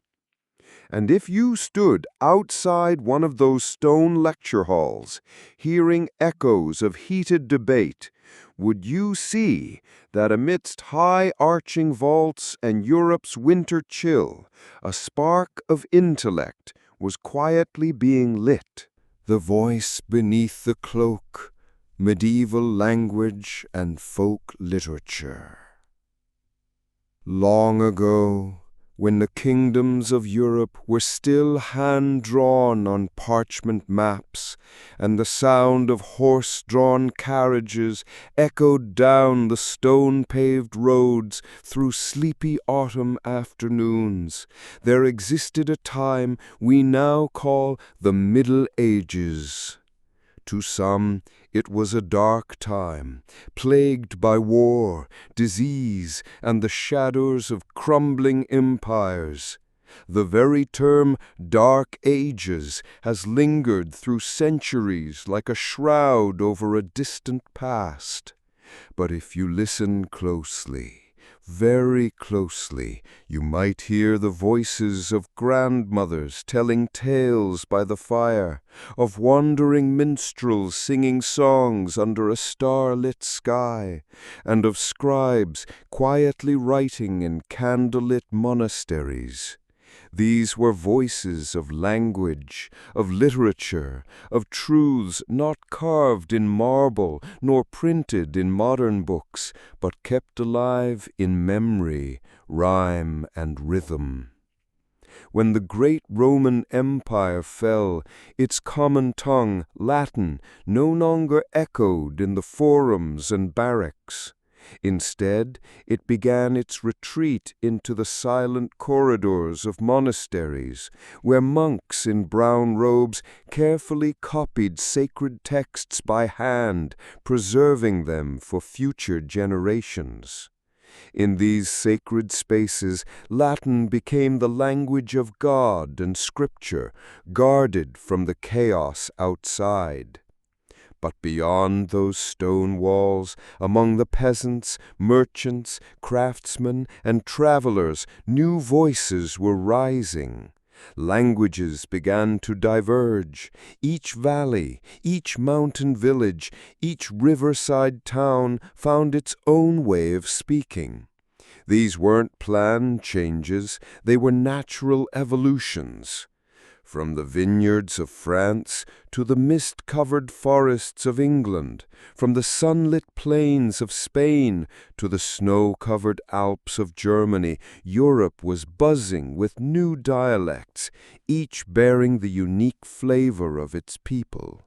And if you stood outside one of those stone lecture halls, hearing echoes of heated debate, would you see that amidst high-arching vaults and Europe's winter chill, a spark of intellect was quietly being lit? The voice beneath the cloak, medieval language and folk literature. Long ago, when the kingdoms of Europe were still hand-drawn on parchment maps, and the sound of horse-drawn carriages echoed down the stone-paved roads through sleepy autumn afternoons, there existed a time we now call the Middle Ages. To some, it was a dark time, plagued by war, disease, and the shadows of crumbling empires. The very term Dark Ages has lingered through centuries like a shroud over a distant past. But if you listen closely, very closely, you might hear the voices of grandmothers telling tales by the fire, of wandering minstrels singing songs under a star-lit sky, and of scribes quietly writing in candlelit monasteries. These were voices of language, of literature, of truths not carved in marble nor printed in modern books, but kept alive in memory, rhyme, and rhythm. When the great Roman Empire fell, its common tongue, Latin, no longer echoed in the forums and barracks. Instead, it began its retreat into the silent corridors of monasteries, where monks in brown robes carefully copied sacred texts by hand, preserving them for future generations. In these sacred spaces, Latin became the language of God and Scripture, guarded from the chaos outside. But beyond those stone walls, among the peasants, merchants, craftsmen, and travelers, new voices were rising. Languages began to diverge. Each valley, each mountain village, each riverside town found its own way of speaking. These weren't planned changes, they were natural evolutions. From the vineyards of France to the mist-covered forests of England, from the sunlit plains of Spain to the snow-covered Alps of Germany, Europe was buzzing with new dialects, each bearing the unique flavor of its people.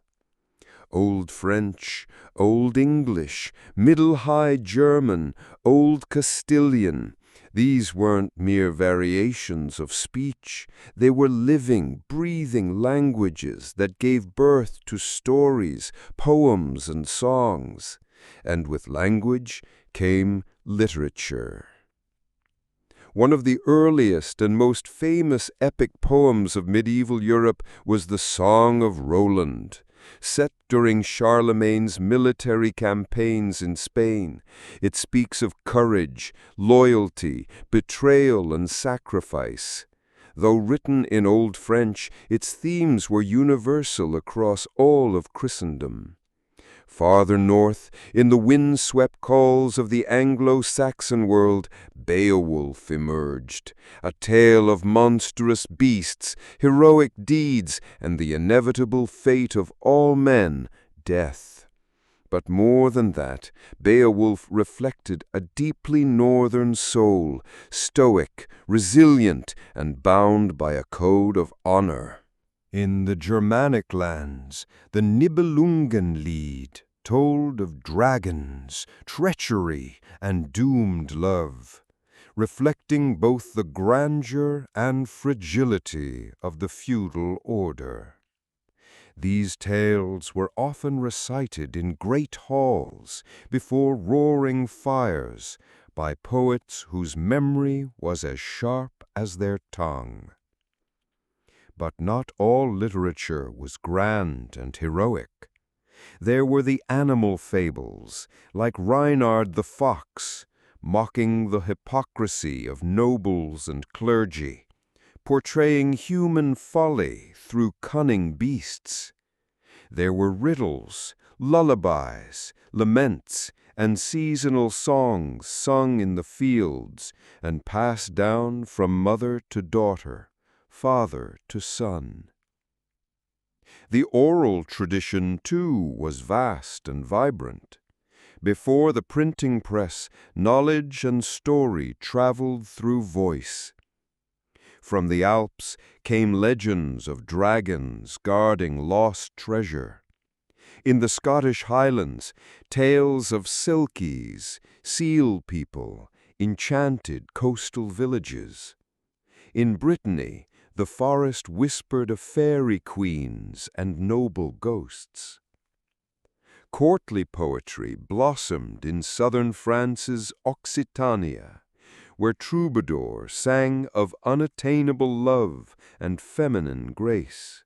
Old French, Old English, Middle High German, Old Castilian. These weren't mere variations of speech. They were living, breathing languages that gave birth to stories, poems, and songs. And with language came literature. One of the earliest and most famous epic poems of medieval Europe was the Song of Roland. Set during Charlemagne's military campaigns in Spain, it speaks of courage, loyalty, betrayal, and sacrifice. Though written in Old French, its themes were universal across all of Christendom. Farther north, in the wind-swept calls of the Anglo-Saxon world, Beowulf emerged, a tale of monstrous beasts, heroic deeds, and the inevitable fate of all men, death. But more than that, Beowulf reflected a deeply northern soul, stoic, resilient, and bound by a code of honor. In the Germanic lands, the Nibelungenlied told of dragons, treachery, and doomed love, reflecting both the grandeur and fragility of the feudal order. These tales were often recited in great halls before roaring fires by poets whose memory was as sharp as their tongue. But not all literature was grand and heroic. There were the animal fables, like Reynard the Fox, mocking the hypocrisy of nobles and clergy, portraying human folly through cunning beasts. There were riddles, lullabies, laments, and seasonal songs sung in the fields and passed down from mother to daughter, father to son. The oral tradition, too, was vast and vibrant. Before the printing press, knowledge and story traveled through voice. From the Alps came legends of dragons guarding lost treasure. In the Scottish Highlands, tales of Silkies, seal people, enchanted coastal villages. In Brittany, the forest whispered of fairy queens and noble ghosts. Courtly poetry blossomed in southern France's Occitania, where troubadours sang of unattainable love and feminine grace.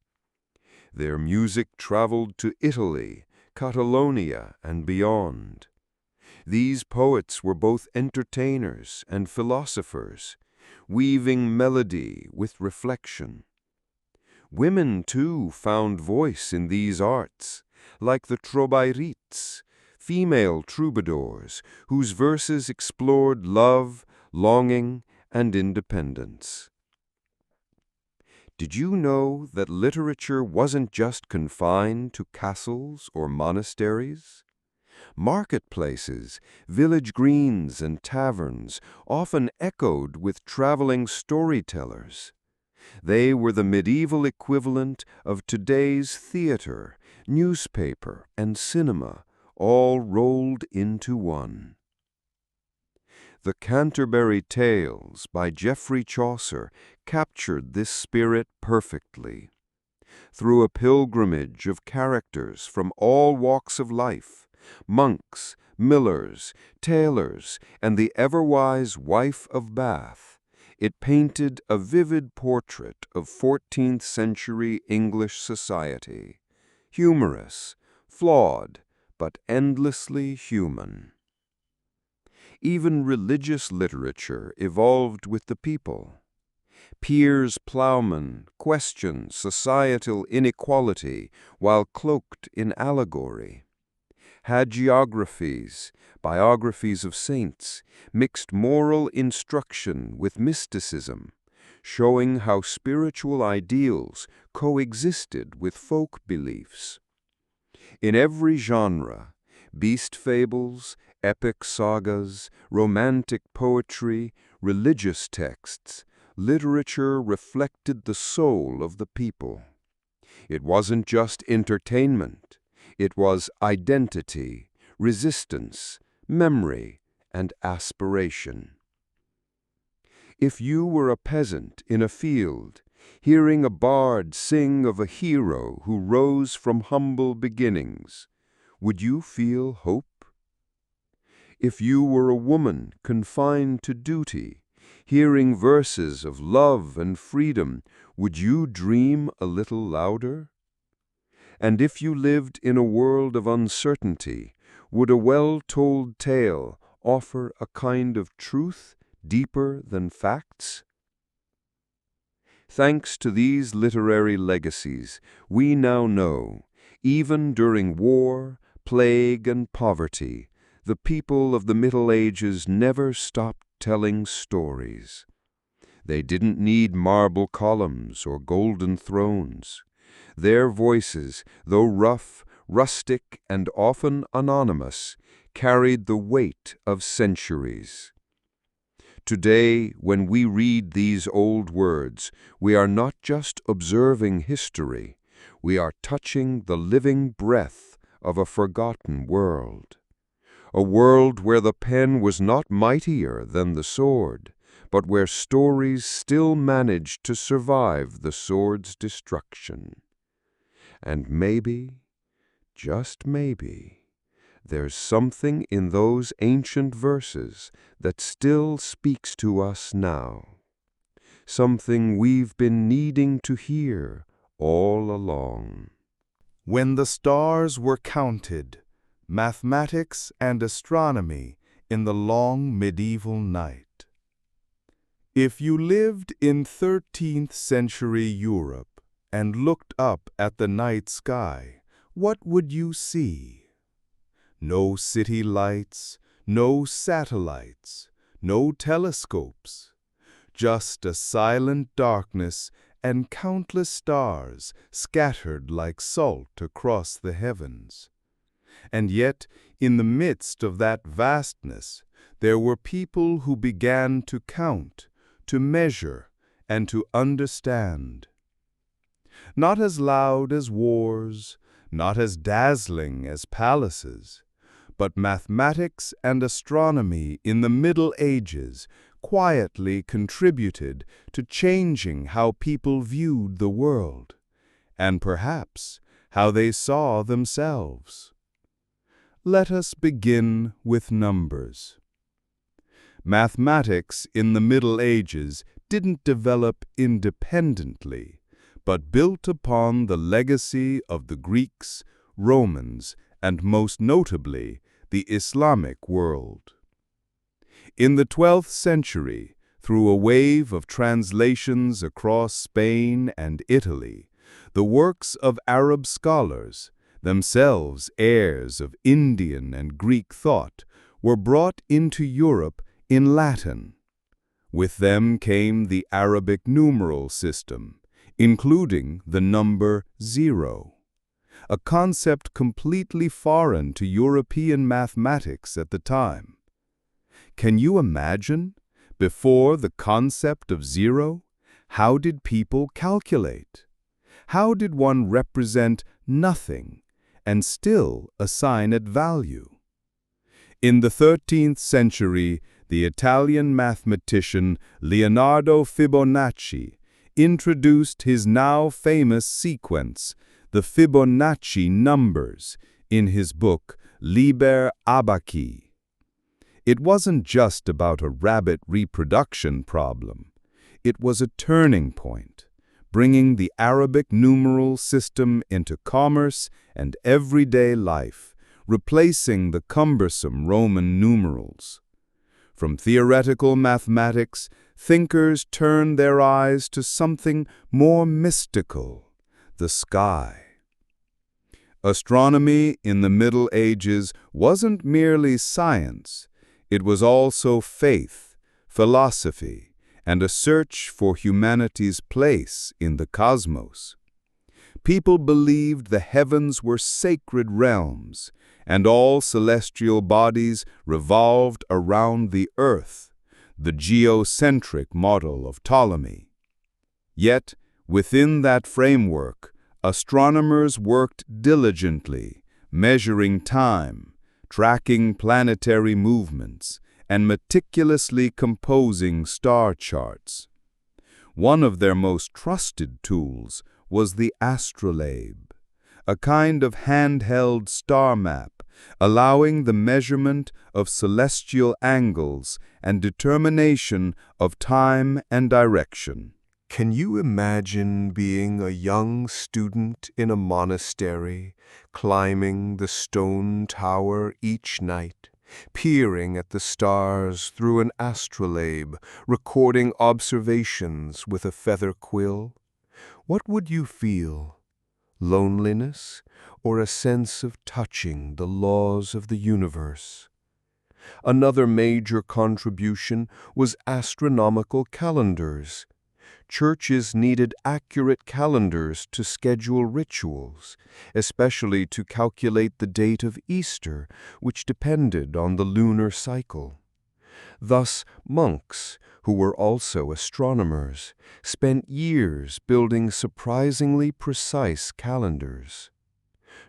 Their music traveled to Italy, Catalonia, and beyond. These poets were both entertainers and philosophers, weaving melody with reflection. Women, too, found voice in these arts, like the Trobairites, female troubadours whose verses explored love, longing, and independence. Did you know that literature wasn't just confined to castles or monasteries? Marketplaces, village greens, and taverns often echoed with traveling storytellers. They were the medieval equivalent of today's theater, newspaper, and cinema, all rolled into one. The Canterbury Tales by Geoffrey Chaucer captured this spirit perfectly. Through a pilgrimage of characters from all walks of life, monks, millers, tailors, and the ever-wise wife of Bath, it painted a vivid portrait of 14th-century English society, humorous, flawed, but endlessly human. Even religious literature evolved with the people. Piers Plowman questioned societal inequality while cloaked in allegory. hagiographies, biographies of saints, mixed moral instruction with mysticism, showing how spiritual ideals coexisted with folk beliefs. In every genre, beast fables, epic sagas, romantic poetry, religious texts, literature reflected the soul of the people. It wasn't just entertainment. It was identity, resistance, memory, and aspiration. If you were a peasant in a field, hearing a bard sing of a hero who rose from humble beginnings, would you feel hope? If you were a woman confined to duty, hearing verses of love and freedom, would you dream a little louder? And if you lived in a world of uncertainty, would a well-told tale offer a kind of truth deeper than facts? Thanks to these literary legacies, we now know, even during war, plague, and poverty, the people of the Middle Ages never stopped telling stories. They didn't need marble columns or golden thrones. Their voices, though rough, rustic, and often anonymous, carried the weight of centuries. Today, when we read these old words, we are not just observing history, we are touching the living breath of a forgotten world. A world where the pen was not mightier than the sword, but where stories still managed to survive the sword's destruction. And maybe, just maybe, there's something in those ancient verses that still speaks to us now. Something we've been needing to hear all along. When the stars were counted, mathematics and astronomy in the long medieval night. If you lived in 13th century Europe and looked up at the night sky, what would you see? No city lights, no satellites, no telescopes, just a silent darkness and countless stars scattered like salt across the heavens. And yet, in the midst of that vastness, there were people who began to count, to measure, and to understand. Not as loud as wars, not as dazzling as palaces, but mathematics and astronomy in the Middle Ages quietly contributed to changing how people viewed the world, and perhaps how they saw themselves. Let us begin with numbers. Mathematics in the Middle Ages didn't develop independently, but built upon the legacy of the Greeks, Romans, and most notably, the Islamic world. In the 12th century, through a wave of translations across Spain and Italy, the works of Arab scholars, themselves heirs of Indian and Greek thought, were brought into Europe in Latin. With them came the Arabic numeral system, including the number 0, a concept completely foreign to European mathematics at the time. Can you imagine, before the concept of 0, how did people calculate? How did one represent nothing and still assign it value? In the 13th century, the Italian mathematician Leonardo Fibonacci introduced his now famous sequence, the Fibonacci numbers, in his book Liber Abaci. It wasn't just about a rabbit reproduction problem. It was a turning point, bringing the Arabic numeral system into commerce and everyday life, replacing the cumbersome Roman numerals. From theoretical mathematics, thinkers turned their eyes to something more mystical, the sky. Astronomy in the Middle Ages wasn't merely science. It was also faith, philosophy, and a search for humanity's place in the cosmos. People believed the heavens were sacred realms, and all celestial bodies revolved around the earth, the geocentric model of Ptolemy. Yet, within that framework, astronomers worked diligently, measuring time, tracking planetary movements, and meticulously composing star charts. One of their most trusted tools was the astrolabe, a kind of handheld star map, allowing the measurement of celestial angles and determination of time and direction. Can you imagine being a young student in a monastery, climbing the stone tower each night, peering at the stars through an astrolabe, recording observations with a feather quill? What would you feel? Loneliness or a sense of touching the laws of the universe? Another major contribution was astronomical calendars. Churches needed accurate calendars to schedule rituals, especially to calculate the date of Easter, which depended on the lunar cycle. Thus, monks, who were also astronomers, spent years building surprisingly precise calendars.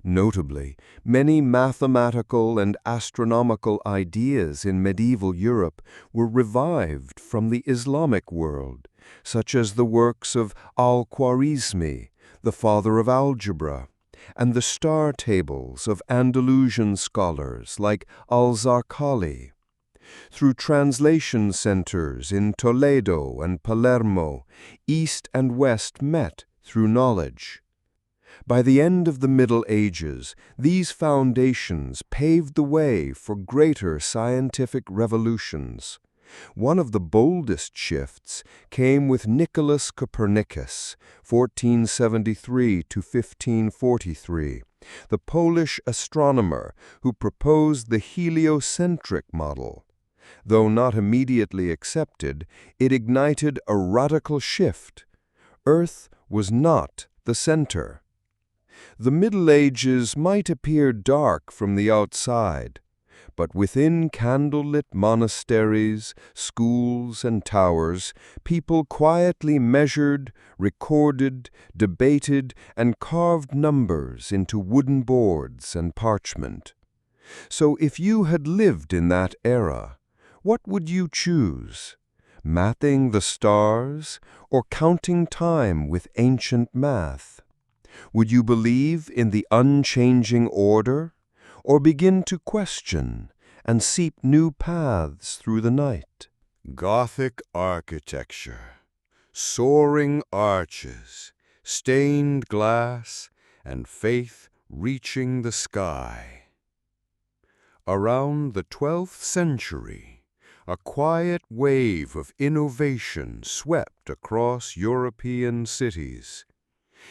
Notably, many mathematical and astronomical ideas in medieval Europe were revived from the Islamic world, such as the works of al-Khwarizmi, the father of algebra, and the star tables of Andalusian scholars like al-Zarqali. Through translation centers in Toledo and Palermo, East and West met through knowledge. By the end of the Middle Ages, these foundations paved the way for greater scientific revolutions. One of the boldest shifts came with Nicholas Copernicus, 1473 to 1543, the Polish astronomer who proposed the heliocentric model. Though not immediately accepted, it ignited a radical shift. Earth was not the center. The Middle Ages might appear dark from the outside, but within candlelit monasteries, schools, and towers, people quietly measured, recorded, debated, and carved numbers into wooden boards and parchment. So if you had lived in that era, what would you choose? Mapping the stars or counting time with ancient math? Would you believe in the unchanging order, or begin to question and seek new paths through the night? Gothic architecture, soaring arches, stained glass, and faith reaching the sky. Around the 12th century, a quiet wave of innovation swept across European cities.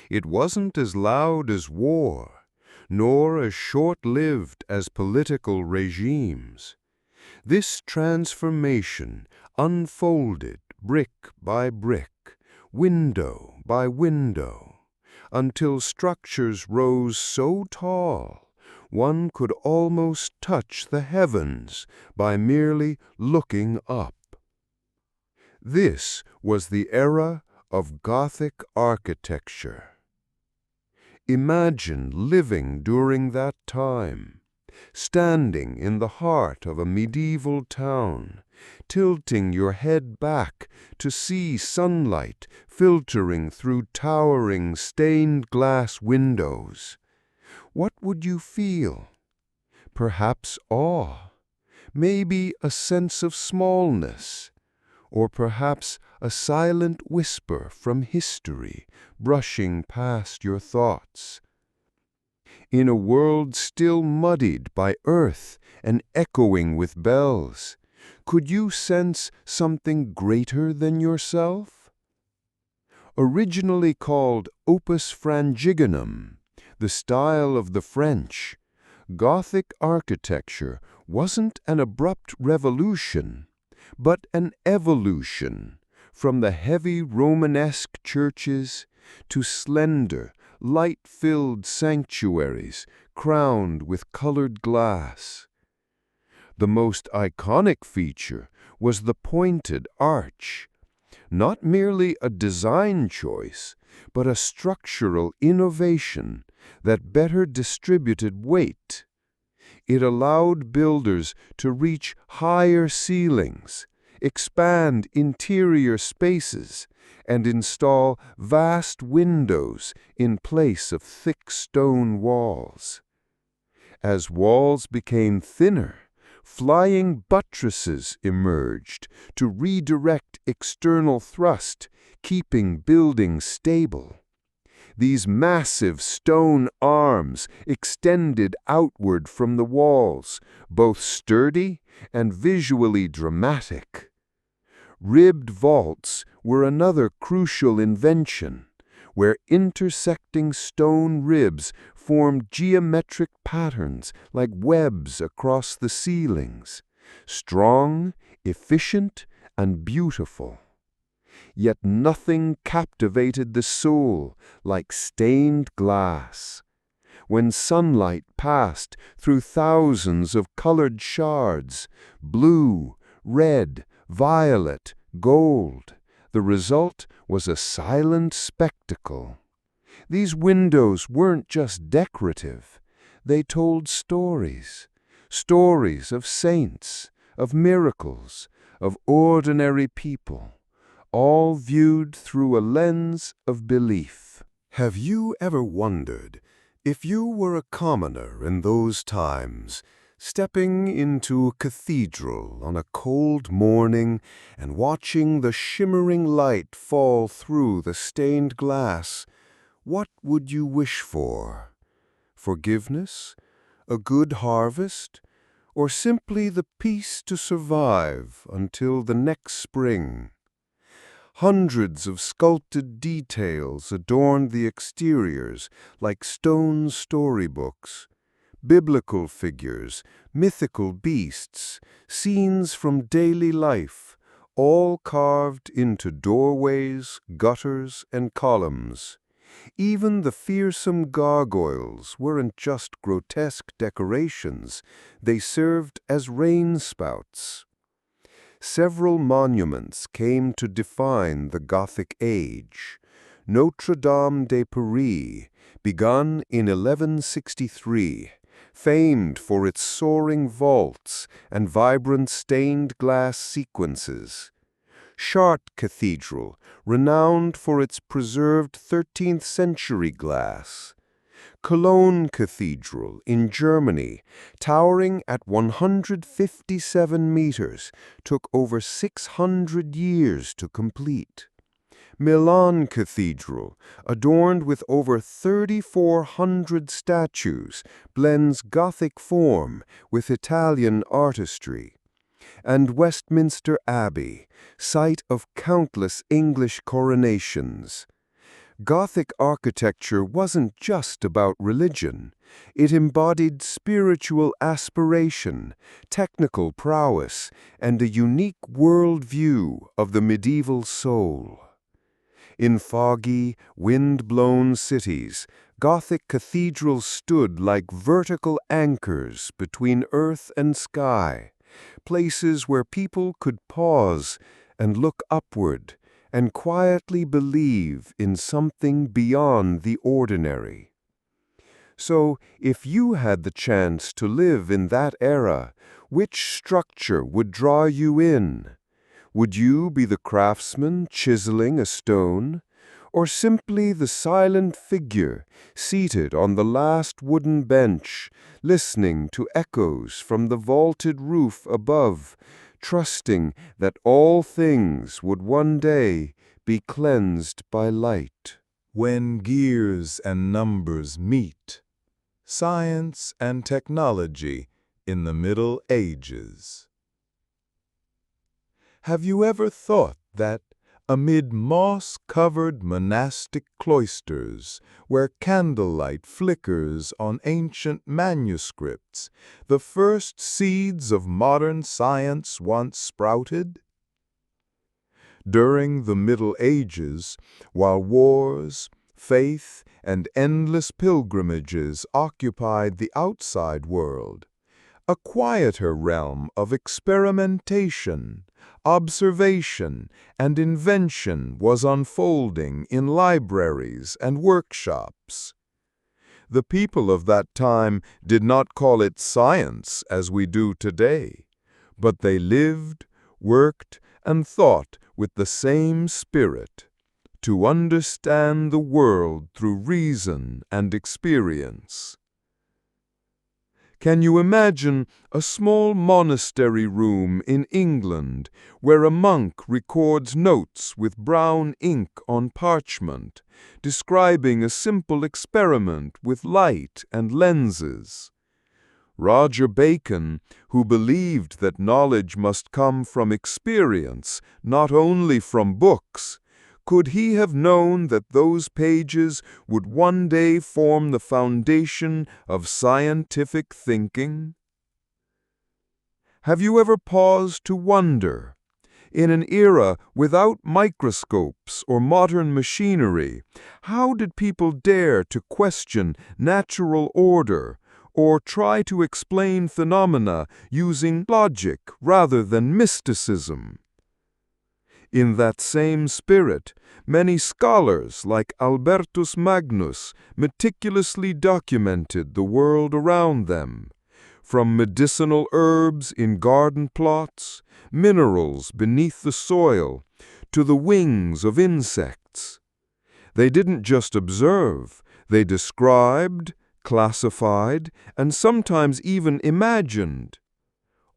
It wasn't as loud as war, nor as short-lived as political regimes. This transformation unfolded brick by brick, window by window, until structures rose so tall one could almost touch the heavens by merely looking up. This was the era of Gothic architecture. Imagine living during that time, standing in the heart of a medieval town, tilting your head back to see sunlight filtering through towering stained glass windows. What would you feel? Perhaps awe, maybe a sense of smallness, or perhaps a silent whisper from history brushing past your thoughts. In a world still muddied by earth and echoing with bells, could you sense something greater than yourself? Originally called Opus Frangiganum, the style of the French, Gothic architecture wasn't an abrupt revolution, but an evolution from the heavy Romanesque churches to slender, light-filled sanctuaries crowned with colored glass. The most iconic feature was the pointed arch, not merely a design choice, but a structural innovation that better distributed weight. It allowed builders to reach higher ceilings, expand interior spaces, and install vast windows in place of thick stone walls. As walls became thinner, flying buttresses emerged to redirect external thrust, keeping buildings stable. These massive stone arms extended outward from the walls, both sturdy and visually dramatic. Ribbed vaults were another crucial invention, where intersecting stone ribs formed geometric patterns like webs across the ceilings, strong, efficient, and beautiful. Yet nothing captivated the soul like stained glass. When sunlight passed through thousands of colored shards, blue, red, violet, gold, the result was a silent spectacle. These windows weren't just decorative. They told stories, stories of saints, of miracles, of ordinary people, all viewed through a lens of belief. Have you ever wondered if you were a commoner in those times, stepping into a cathedral on a cold morning and watching the shimmering light fall through the stained glass? What would you wish for? Forgiveness? A good harvest? Or simply the peace to survive until the next spring? Hundreds of sculpted details adorned the exteriors like stone storybooks. Biblical figures, mythical beasts, scenes from daily life, all carved into doorways, gutters, and columns. Even the fearsome gargoyles weren't just grotesque decorations, they served as rain spouts. Several monuments came to define the Gothic age. Notre Dame de Paris, begun in 1163, famed for its soaring vaults and vibrant stained glass sequences. Chartres Cathedral, renowned for its preserved 13th century glass. Cologne Cathedral in Germany, towering at 157 meters, took over 600 years to complete. Milan Cathedral, adorned with over 3,400 statues, blends Gothic form with Italian artistry. And Westminster Abbey, site of countless English coronations. Gothic architecture wasn't just about religion. It embodied spiritual aspiration, technical prowess, and a unique worldview of the medieval soul. In foggy, wind-blown cities, Gothic cathedrals stood like vertical anchors between earth and sky, places where people could pause and look upward and quietly believe in something beyond the ordinary. So, if you had the chance to live in that era, which structure would draw you in? Would you be the craftsman chiseling a stone, or simply the silent figure seated on the last wooden bench, listening to echoes from the vaulted roof above, trusting that all things would one day be cleansed by light? When gears and numbers meet, science and technology in the Middle Ages. Have you ever thought that amid moss-covered monastic cloisters, where candlelight flickers on ancient manuscripts, the first seeds of modern science once sprouted? During the Middle Ages, while wars, faith, and endless pilgrimages occupied the outside world, a quieter realm of experimentation, observation, and invention was unfolding in libraries and workshops. The people of that time did not call it science as we do today, but they lived, worked, and thought with the same spirit, to understand the world through reason and experience. Can you imagine a small monastery room in England where a monk records notes with brown ink on parchment, describing a simple experiment with light and lenses? Roger Bacon, who believed that knowledge must come from experience, not only from books, could he have known that those pages would one day form the foundation of scientific thinking? Have you ever paused to wonder, in an era without microscopes or modern machinery, how did people dare to question natural order or try to explain phenomena using logic rather than mysticism? In that same spirit, many scholars like Albertus Magnus meticulously documented the world around them, from medicinal herbs in garden plots, minerals beneath the soil, to the wings of insects. They didn't just observe, they described, classified, and sometimes even imagined.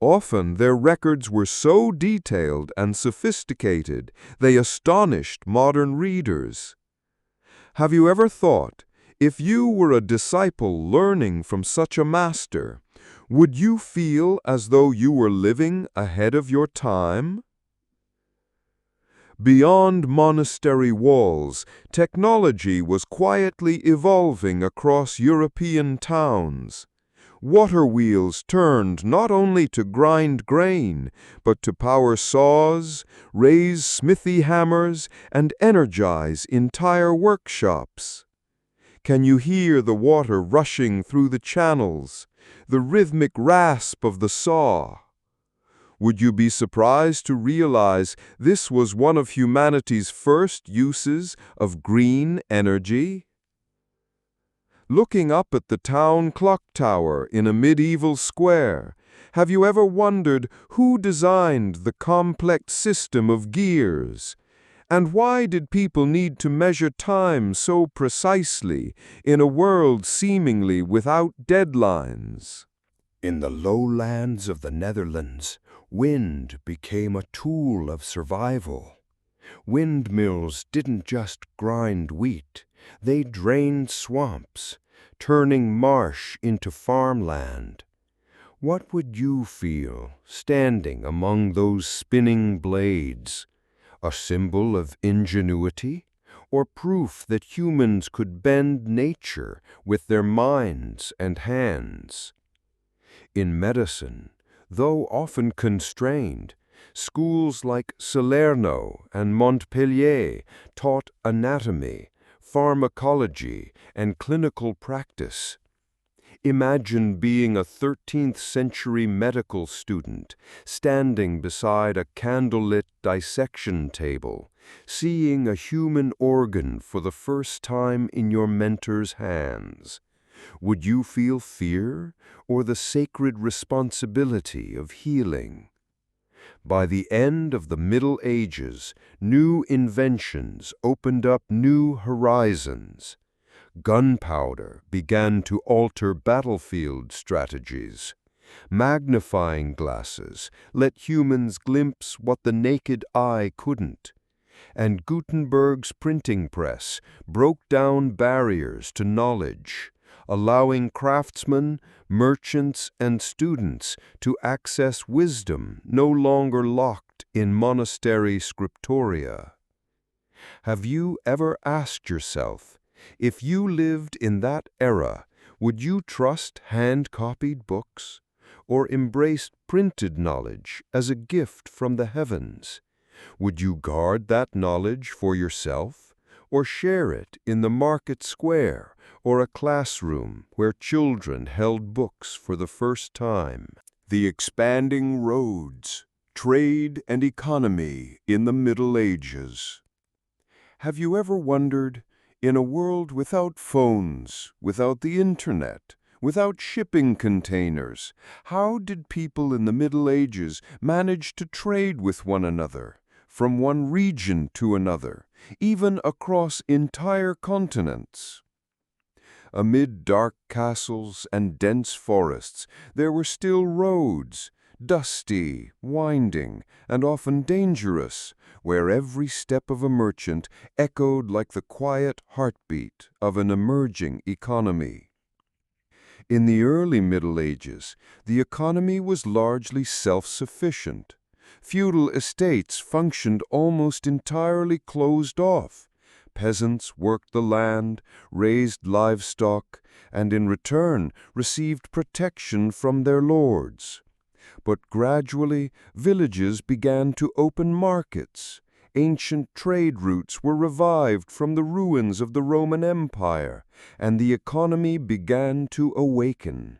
Often their records were so detailed and sophisticated, they astonished modern readers. Have you ever thought, if you were a disciple learning from such a master, would you feel as though you were living ahead of your time? Beyond monastery walls, technology was quietly evolving across European towns. Water wheels turned not only to grind grain, but to power saws, raise smithy hammers, and energize entire workshops. Can you hear the water rushing through the channels, the rhythmic rasp of the saw? Would you be surprised to realize this was one of humanity's first uses of green energy? Looking up at the town clock tower in a medieval square, have you ever wondered who designed the complex system of gears? And why did people need to measure time so precisely in a world seemingly without deadlines? In the lowlands of the Netherlands, wind became a tool of survival. Windmills didn't just grind wheat, they drained swamps, turning marsh into farmland. What would you feel standing among those spinning blades? A symbol of ingenuity, or proof that humans could bend nature with their minds and hands? In medicine, though often constrained, schools like Salerno and Montpellier taught anatomy, pharmacology, and clinical practice. Imagine being a 13th century medical student, standing beside a candlelit dissection table, seeing a human organ for the first time in your mentor's hands. Would you feel fear or the sacred responsibility of healing? By the end of the Middle Ages, new inventions opened up new horizons. Gunpowder began to alter battlefield strategies. Magnifying glasses let humans glimpse what the naked eye couldn't. And Gutenberg's printing press broke down barriers to knowledge, allowing craftsmen, merchants, and students to access wisdom no longer locked in monastery scriptoria. Have you ever asked yourself, if you lived in that era, would you trust hand-copied books or embrace printed knowledge as a gift from the heavens? Would you guard that knowledge for yourself or share it in the market square or a classroom where children held books for the first time? The expanding roads, trade and economy in the Middle Ages. Have you ever wondered, in a world without phones, without the internet, without shipping containers, how did people in the Middle Ages manage to trade with one another, from one region to another, even across entire continents? Amid dark castles and dense forests, there were still roads, dusty, winding, and often dangerous, where every step of a merchant echoed like the quiet heartbeat of an emerging economy. In the early Middle Ages, the economy was largely self-sufficient. Feudal estates functioned almost entirely closed off. Peasants worked the land, raised livestock, and in return received protection from their lords. But gradually, villages began to open markets. Ancient trade routes were revived from the ruins of the Roman Empire, and the economy began to awaken.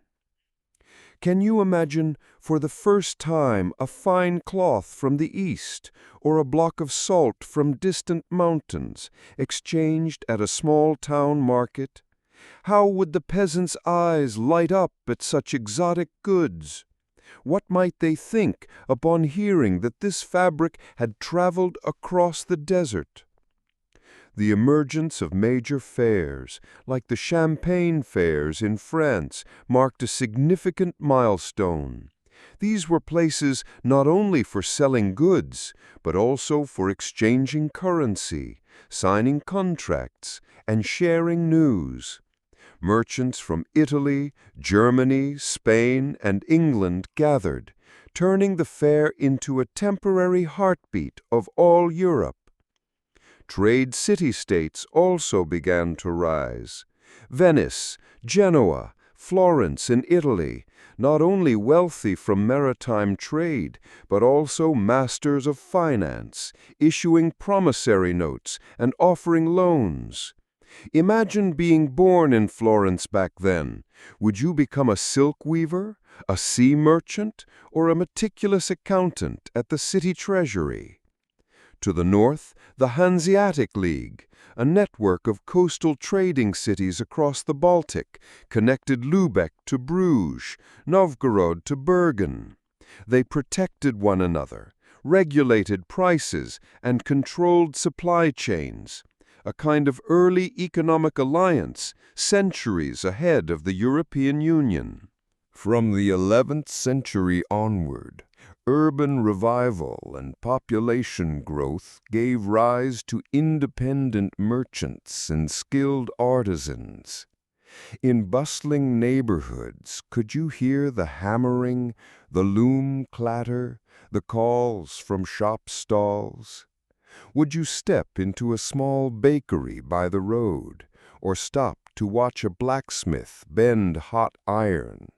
Can you imagine, for the first time, a fine cloth from the East or a block of salt from distant mountains exchanged at a small town market? How would the peasants' eyes light up at such exotic goods? What might they think upon hearing that this fabric had traveled across the desert? The emergence of major fairs, like the Champagne fairs in France, marked a significant milestone. These were places not only for selling goods, but also for exchanging currency, signing contracts, and sharing news. Merchants from Italy, Germany, Spain, and England gathered, turning the fair into a temporary heartbeat of all Europe. Trade city-states also began to rise. Venice, Genoa, Florence in Italy, not only wealthy from maritime trade, but also masters of finance, issuing promissory notes and offering loans. Imagine being born in Florence back then. Would you become a silk weaver, a sea merchant, or a meticulous accountant at the city treasury? To the north, the Hanseatic League, a network of coastal trading cities across the Baltic, connected Lübeck to Bruges, Novgorod to Bergen. They protected one another, regulated prices, and controlled supply chains, a kind of early economic alliance centuries ahead of the European Union. From the 11th century onward, urban revival and population growth gave rise to independent merchants and skilled artisans. In bustling neighborhoods, could you hear the hammering, the loom clatter, the calls from shop stalls? Would you step into a small bakery by the road, or stop to watch a blacksmith bend hot iron?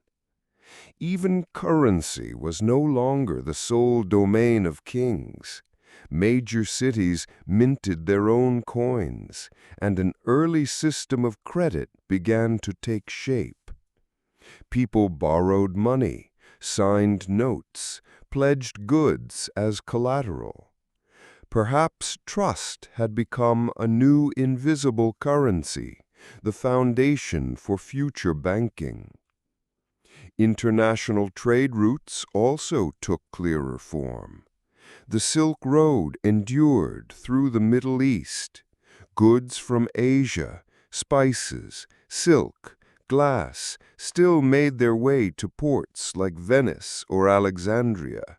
Even currency was no longer the sole domain of kings. Major cities minted their own coins, and an early system of credit began to take shape. People borrowed money, signed notes, pledged goods as collateral. Perhaps trust had become a new invisible currency, the foundation for future banking. International trade routes also took clearer form. The Silk Road endured through the Middle East. Goods from Asia, spices, silk, glass, still made their way to ports like Venice or Alexandria.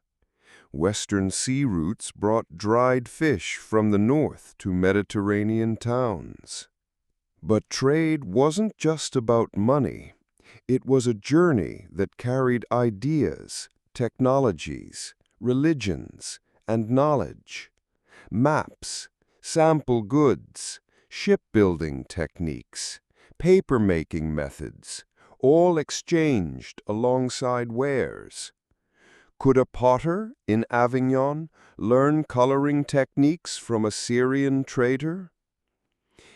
Western sea routes brought dried fish from the north to Mediterranean towns. But trade wasn't just about money. It was a journey that carried ideas, technologies, religions, and knowledge. Maps, sample goods, shipbuilding techniques, paper-making methods, all exchanged alongside wares. Could a potter in Avignon learn coloring techniques from a Syrian trader?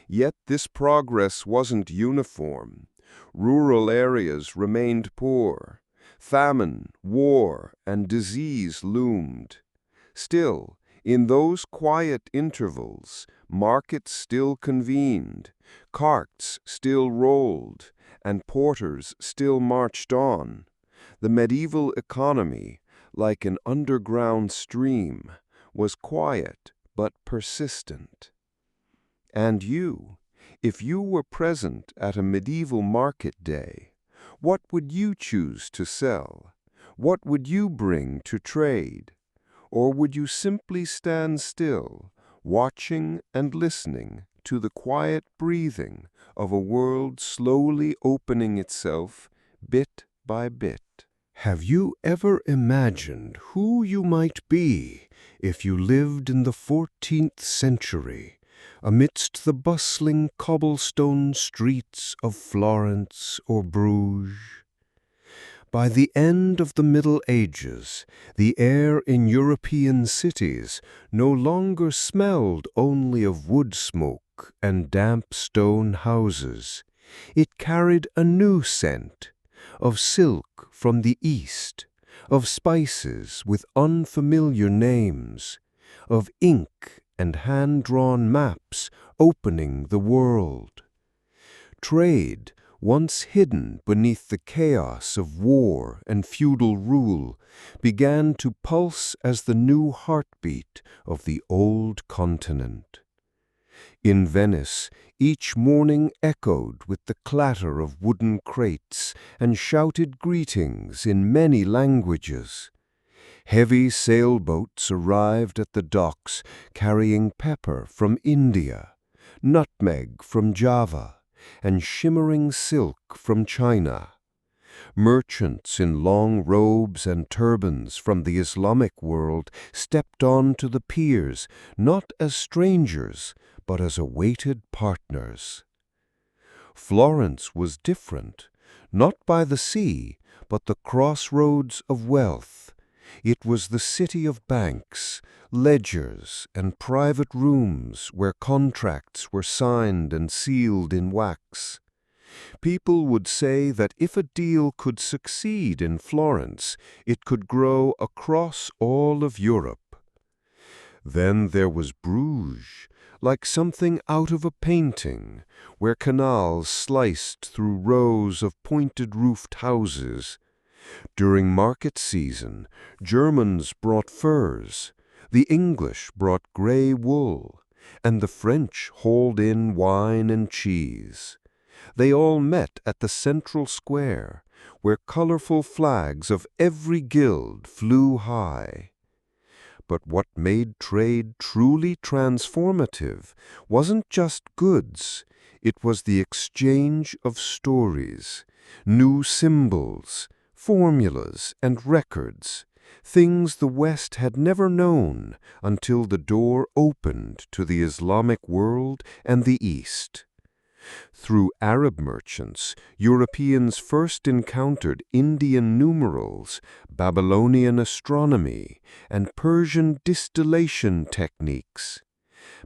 Yet this progress wasn't uniform. Rural areas remained poor. Famine, war, and disease loomed. Still, in those quiet intervals, markets still convened, carts still rolled, and porters still marched on. The medieval economy, like an underground stream, was quiet but persistent. And you, if you were present at a medieval market day, what would you choose to sell? What would you bring to trade? Or would you simply stand still, watching and listening to the quiet breathing of a world slowly opening itself bit by bit? Have you ever imagined who you might be if you lived in the 14th century, amidst the bustling cobblestone streets of Florence or Bruges? By the end of the Middle Ages, the air in European cities no longer smelled only of wood smoke and damp stone houses. It carried a new scent, of silk from the East, of spices with unfamiliar names, of ink and hand-drawn maps opening the world. Trade, once hidden beneath the chaos of war and feudal rule, began to pulse as the new heartbeat of the old continent. In Venice, each morning echoed with the clatter of wooden crates and shouted greetings in many languages. Heavy sailboats arrived at the docks carrying pepper from India, nutmeg from Java, and shimmering silk from China. Merchants in long robes and turbans from the Islamic world stepped on to the piers, not as strangers, but as awaited partners. Florence was different, not by the sea, but the crossroads of wealth. It was the city of banks, ledgers, and private rooms where contracts were signed and sealed in wax. People would say that if a deal could succeed in Florence, it could grow across all of Europe. Then there was Bruges, like something out of a painting, where canals sliced through rows of pointed-roofed houses. During market season, Germans brought furs, the English brought grey wool, and the French hauled in wine and cheese. They all met at the central square, where colorful flags of every guild flew high. But what made trade truly transformative wasn't just goods, it was the exchange of stories, new symbols, formulas, and records, things the West had never known until the door opened to the Islamic world and the East. Through Arab merchants, Europeans first encountered Indian numerals, Babylonian astronomy, and Persian distillation techniques.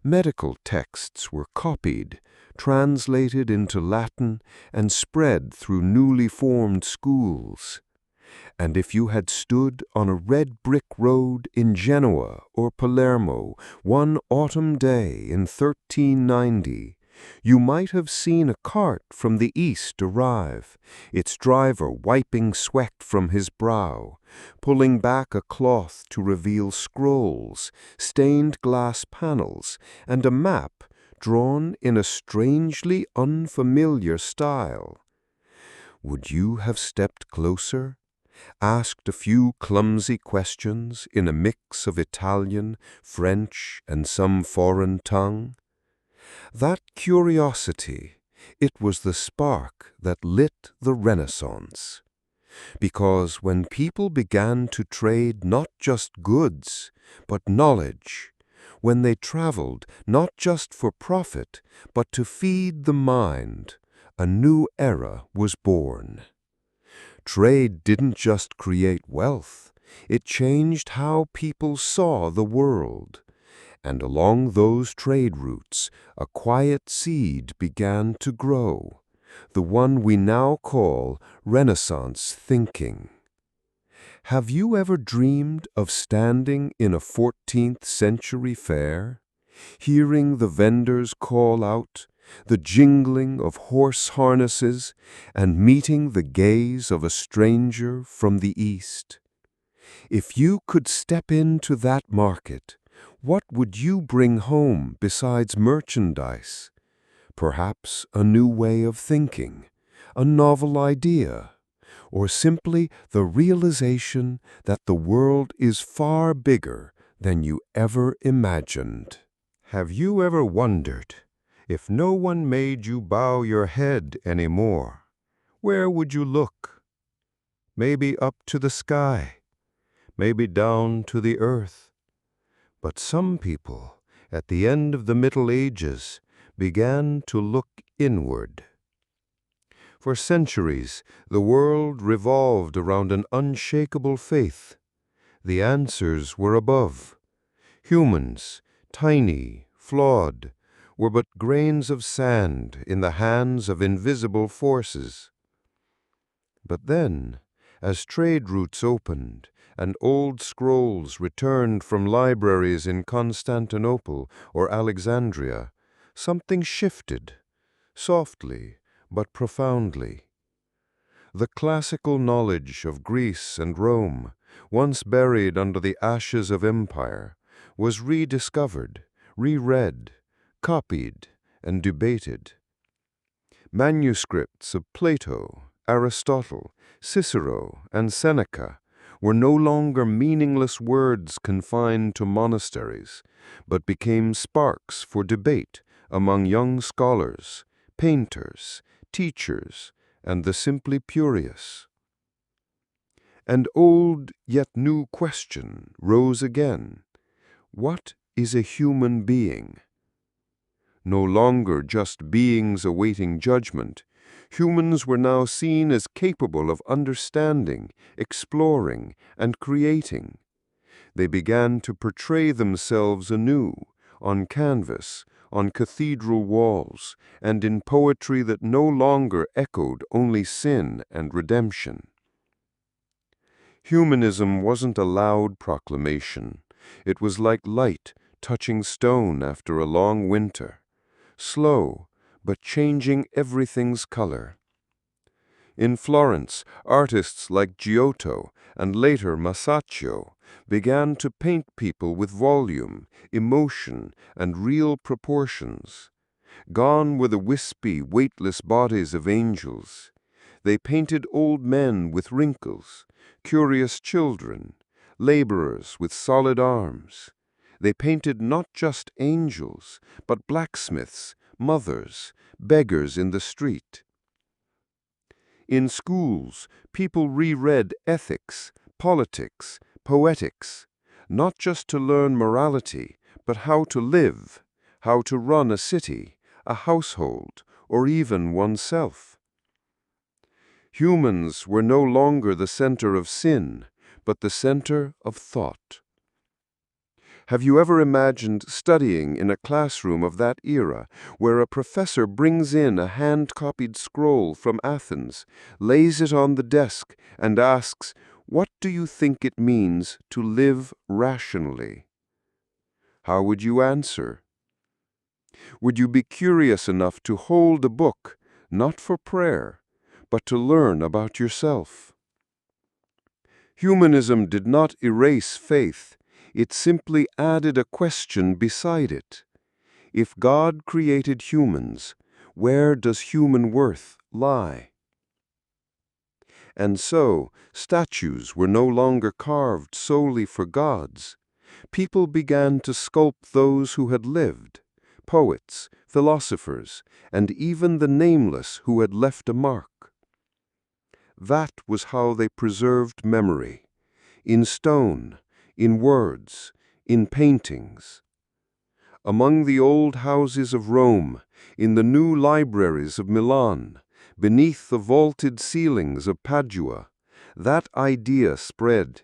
Medical texts were copied, translated into Latin, and spread through newly formed schools. And if you had stood on a red brick road in Genoa or Palermo one autumn day in 1390, you might have seen a cart from the east arrive, its driver wiping sweat from his brow, pulling back a cloth to reveal scrolls, stained glass panels, and a map drawn in a strangely unfamiliar style. Would you have stepped closer, asked a few clumsy questions in a mix of Italian, French, and some foreign tongue? That curiosity, it was the spark that lit the Renaissance. Because when people began to trade not just goods, but knowledge, when they traveled not just for profit, but to feed the mind, a new era was born. Trade didn't just create wealth, it changed how people saw the world. And along those trade routes, a quiet seed began to grow, the one we now call Renaissance thinking. Have you ever dreamed of standing in a 14th century fair, hearing the vendors call out, the jingling of horse harnesses, and meeting the gaze of a stranger from the East? If you could step into that market, what would you bring home besides merchandise? Perhaps a new way of thinking, a novel idea, or simply the realization that the world is far bigger than you ever imagined. Have you ever wondered, if no one made you bow your head anymore, where would you look? Maybe up to the sky, maybe down to the earth. But some people, at the end of the Middle Ages, began to look inward. For centuries, the world revolved around an unshakable faith. The answers were above. Humans, tiny, flawed, were but grains of sand in the hands of invisible forces. But then, as trade routes opened and old scrolls returned from libraries in Constantinople or Alexandria, something shifted, softly but profoundly. The classical knowledge of Greece and Rome, once buried under the ashes of empire, was rediscovered, reread, copied, and debated. Manuscripts of Plato, Aristotle, Cicero, and Seneca were no longer meaningless words confined to monasteries, but became sparks for debate among young scholars, painters, teachers, and the simply curious. An old yet new question rose again. What is a human being? No longer just beings awaiting judgment, humans were now seen as capable of understanding, exploring, and creating. They began to portray themselves anew, on canvas, on cathedral walls, and in poetry that no longer echoed only sin and redemption. Humanism wasn't a loud proclamation. It was like light touching stone after a long winter, slow, but changing everything's color. In Florence, artists like Giotto and later Masaccio began to paint people with volume, emotion, and real proportions. Gone were the wispy, weightless bodies of angels. They painted old men with wrinkles, curious children, laborers with solid arms. They painted not just angels, but blacksmiths, mothers, beggars in the street. In schools, people reread ethics, politics, poetics, not just to learn morality, but how to live, how to run a city, a household, or even oneself. Humans were no longer the center of sin, but the center of thought. Have you ever imagined studying in a classroom of that era, where a professor brings in a hand-copied scroll from Athens, lays it on the desk, and asks, "What do you think it means to live rationally?" How would you answer? Would you be curious enough to hold a book, not for prayer, but to learn about yourself? Humanism did not erase faith. It simply added a question beside it. If God created humans, where does human worth lie? And so, statues were no longer carved solely for gods. People began to sculpt those who had lived, poets, philosophers, and even the nameless who had left a mark. That was how they preserved memory, in stone, in words, in paintings. among the old houses of Rome, in the new libraries of Milan, beneath the vaulted ceilings of Padua, that idea spread.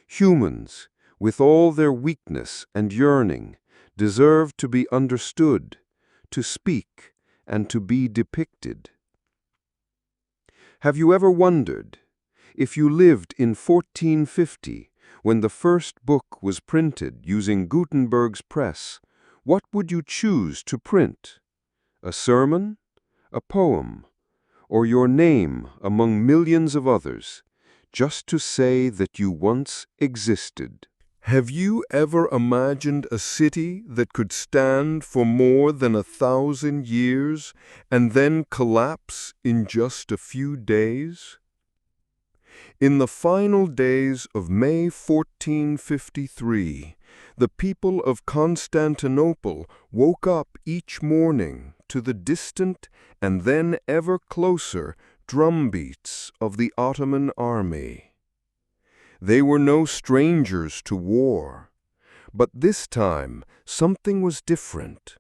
Humans, with all their weakness and yearning, deserve to be understood, to speak, and to be depicted. Have you ever wondered, if you lived in 1450, when the first book was printed using Gutenberg's press, what would you choose to print? A sermon? A poem? Or your name among millions of others, just to say that you once existed? Have you ever imagined a city that could stand for more than 1,000 years and then collapse in just a few days? In the final days of May 1453, the people of Constantinople woke up each morning to the distant and then ever closer drumbeats of the Ottoman army. They were no strangers to war, but this time something was different.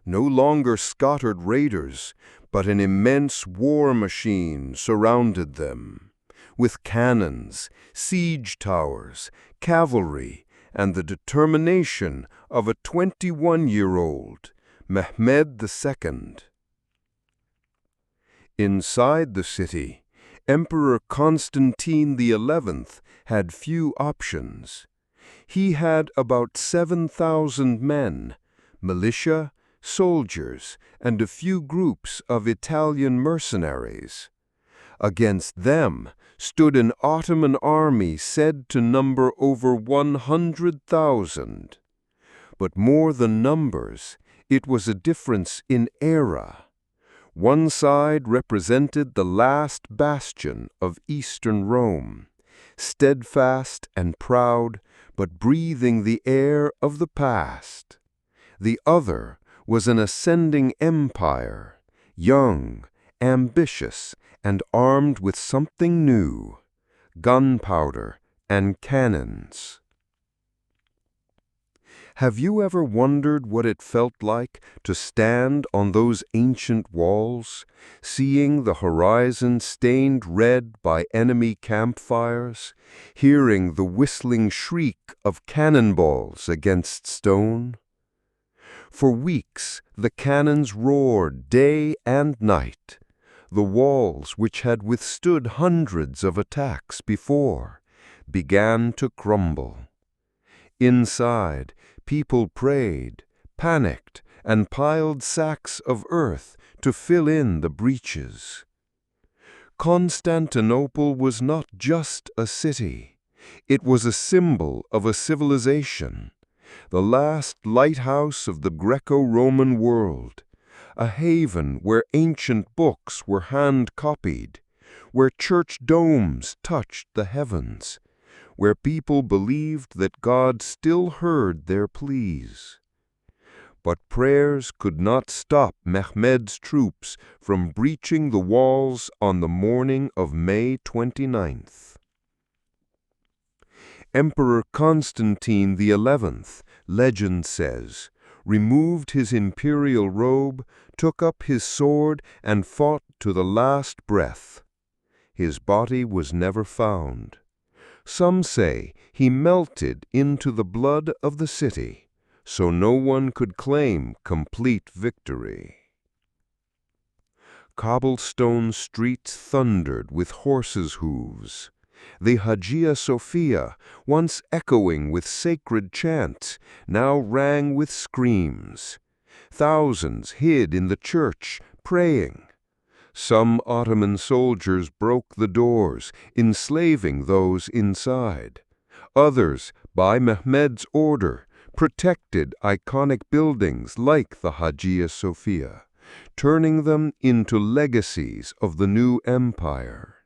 No longer scattered raiders, but an immense war machine surrounded them, with cannons, siege towers, cavalry, and the determination of a 21-year-old, Mehmed II. Inside the city, Emperor Constantine XI had few options. He had about 7,000 men, militia, soldiers, and a few groups of Italian mercenaries. Against them stood an Ottoman army said to number over 100,000. But more than numbers, it was a difference in era. One side represented the last bastion of Eastern Rome, steadfast and proud, but breathing the air of the past. The other was an ascending empire, young, ambitious, and armed with something new, gunpowder and cannons. Have you ever wondered what it felt like to stand on those ancient walls, seeing the horizon stained red by enemy campfires, hearing the whistling shriek of cannonballs against stone? For weeks the cannons roared day and night. The walls, which had withstood hundreds of attacks before, began to crumble. Inside, people prayed, panicked, and piled sacks of earth to fill in the breaches. Constantinople was not just a city. It was a symbol of a civilization, the last lighthouse of the Greco-Roman world, a haven where ancient books were hand-copied, where church domes touched the heavens, where people believed that God still heard their pleas. But prayers could not stop Mehmed's troops from breaching the walls on the morning of May 29th. Emperor Constantine XI, legend says, removed his imperial robe, took up his sword, and fought to the last breath. His body was never found. Some say he melted into the blood of the city, so no one could claim complete victory. Cobblestone streets thundered with horses' hooves. The Hagia Sophia, once echoing with sacred chants, now rang with screams. Thousands hid in the church, praying. Some Ottoman soldiers broke the doors, enslaving those inside. Others, by Mehmed's order, protected iconic buildings like the Hagia Sophia, turning them into legacies of the new empire.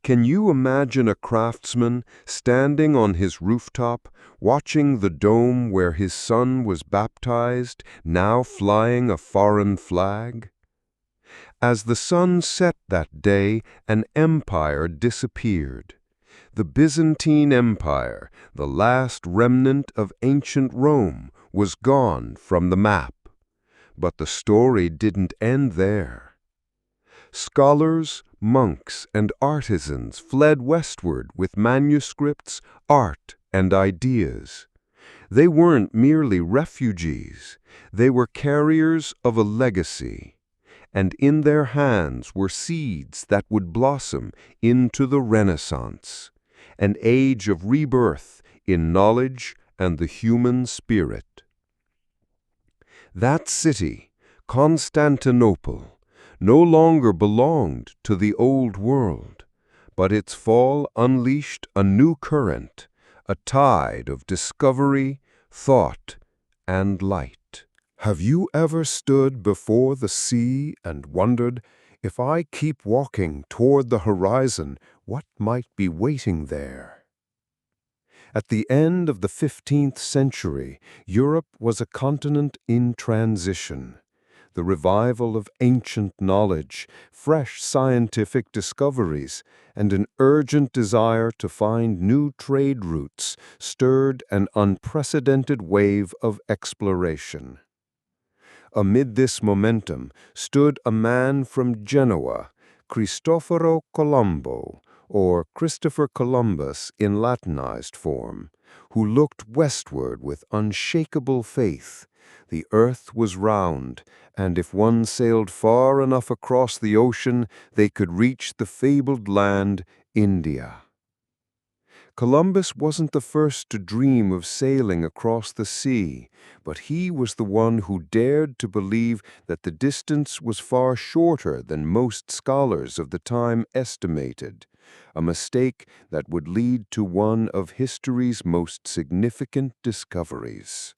Can you imagine a craftsman standing on his rooftop, watching the dome where his son was baptized, now flying a foreign flag? As the sun set that day, an empire disappeared. The Byzantine Empire, the last remnant of ancient Rome, was gone from the map. But the story didn't end there. Scholars, monks, and artisans fled westward with manuscripts, art, and ideas. They weren't merely refugees, they were carriers of a legacy, and in their hands were seeds that would blossom into the Renaissance, an age of rebirth in knowledge and the human spirit. That city, Constantinople, no longer belonged to the old world, but its fall unleashed a new current, a tide of discovery, thought, and light. Have you ever stood before the sea and wondered, if I keep walking toward the horizon, what might be waiting there? At the end of the 15th century, Europe was a continent in transition. The revival of ancient knowledge, fresh scientific discoveries, and an urgent desire to find new trade routes stirred an unprecedented wave of exploration. Amid this momentum stood a man from Genoa, Cristoforo Colombo, or Christopher Columbus in Latinized form, who looked westward with unshakable faith. The earth was round, and if one sailed far enough across the ocean, they could reach the fabled land, India. Columbus wasn't the first to dream of sailing across the sea, but he was the one who dared to believe that the distance was far shorter than most scholars of the time estimated, a mistake that would lead to one of history's most significant discoveries.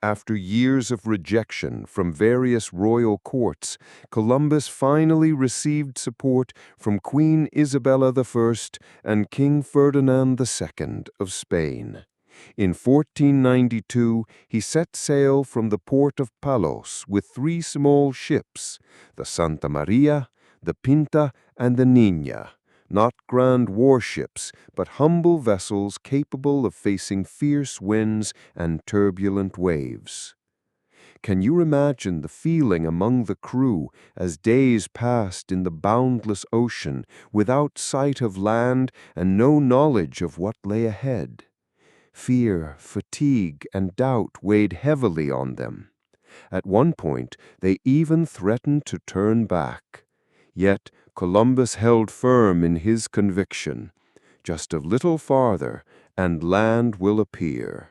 After years of rejection from various royal courts, Columbus finally received support from Queen Isabella I and King Ferdinand II of Spain. In 1492, he set sail from the port of Palos with 3 small ships, the Santa Maria, the Pinta, and the Niña. Not grand warships, but humble vessels capable of facing fierce winds and turbulent waves. Can you imagine the feeling among the crew as days passed in the boundless ocean without sight of land and no knowledge of what lay ahead? Fear, fatigue, and doubt weighed heavily on them. At one point, they even threatened to turn back. Yet Columbus held firm in his conviction. Just a little farther, and land will appear.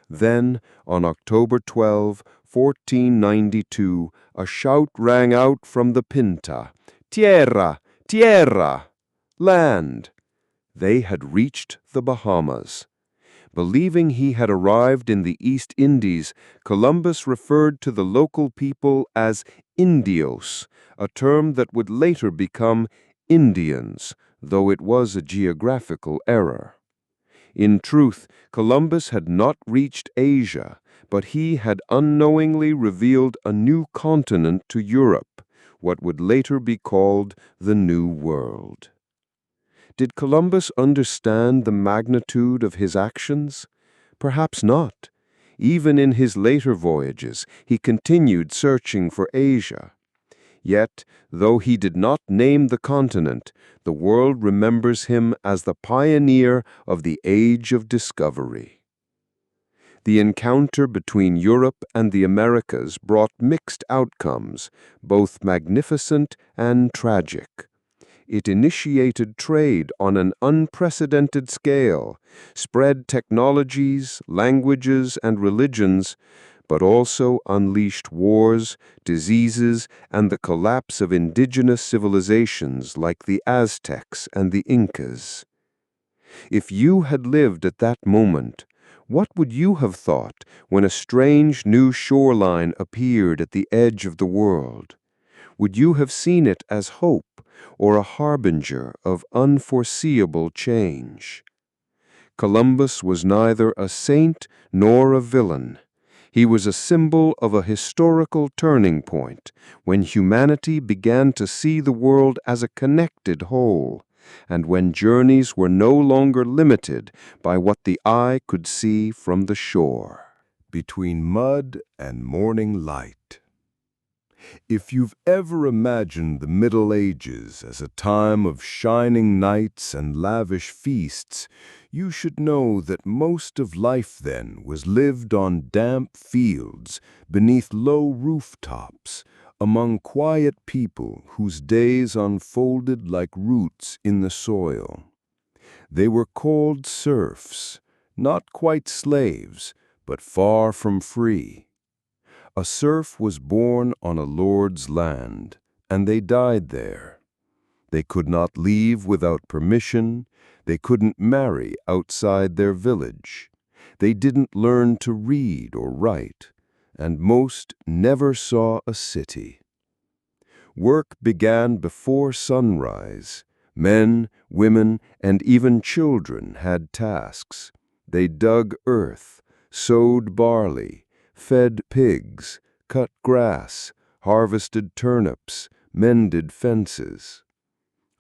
Then, on October 12, 1492, a shout rang out from the Pinta, "Tierra! Tierra!" Land! They had reached the Bahamas. Believing he had arrived in the East Indies, Columbus referred to the local people as Indios, a term that would later become Indians, though it was a geographical error. In truth, Columbus had not reached Asia, but he had unknowingly revealed a new continent to Europe, what would later be called the New World. Did Columbus understand the magnitude of his actions? Perhaps not. Even in his later voyages, he continued searching for Asia. Yet, though he did not name the continent, the world remembers him as the pioneer of the Age of Discovery. The encounter between Europe and the Americas brought mixed outcomes, both magnificent and tragic. It initiated trade on an unprecedented scale, spread technologies, languages, and religions, but also unleashed wars, diseases, and the collapse of indigenous civilizations like the Aztecs and the Incas. If you had lived at that moment, what would you have thought when a strange new shoreline appeared at the edge of the world? Would you have seen it as hope or a harbinger of unforeseeable change? Columbus was neither a saint nor a villain. He was a symbol of a historical turning point when humanity began to see the world as a connected whole, and when journeys were no longer limited by what the eye could see from the shore. between mud and morning light. If you've ever imagined the Middle Ages as a time of shining nights and lavish feasts, you should know that most of life then was lived on damp fields, beneath low rooftops, among quiet people whose days unfolded like roots in the soil. They were called serfs, not quite slaves, but far from free. A serf was born on a lord's land, and they died there. They could not leave without permission. They couldn't marry outside their village. They didn't learn to read or write, and most never saw a city. Work began before sunrise. Men, women, and even children had tasks. They dug earth, sowed barley, fed pigs, cut grass, harvested turnips, mended fences.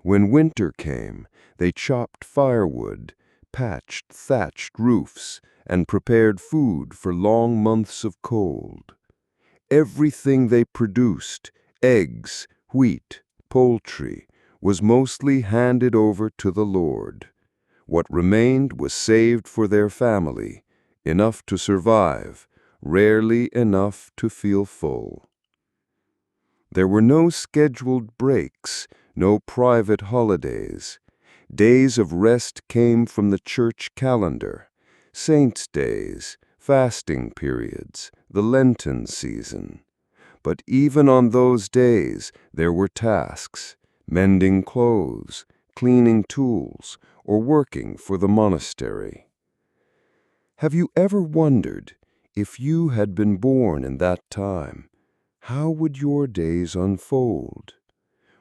When winter came, they chopped firewood, patched thatched roofs, and prepared food for long months of cold. Everything they produced, eggs, wheat, poultry, was mostly handed over to the Lord. What remained was saved for their family, enough to survive, rarely enough to feel full. There were no scheduled breaks, no private holidays. Days of rest came from the church calendar, saints' days, fasting periods, the Lenten season. But even on those days there were tasks, mending clothes, cleaning tools, or working for the monastery. Have you ever wondered, if you had been born in that time, how would your days unfold?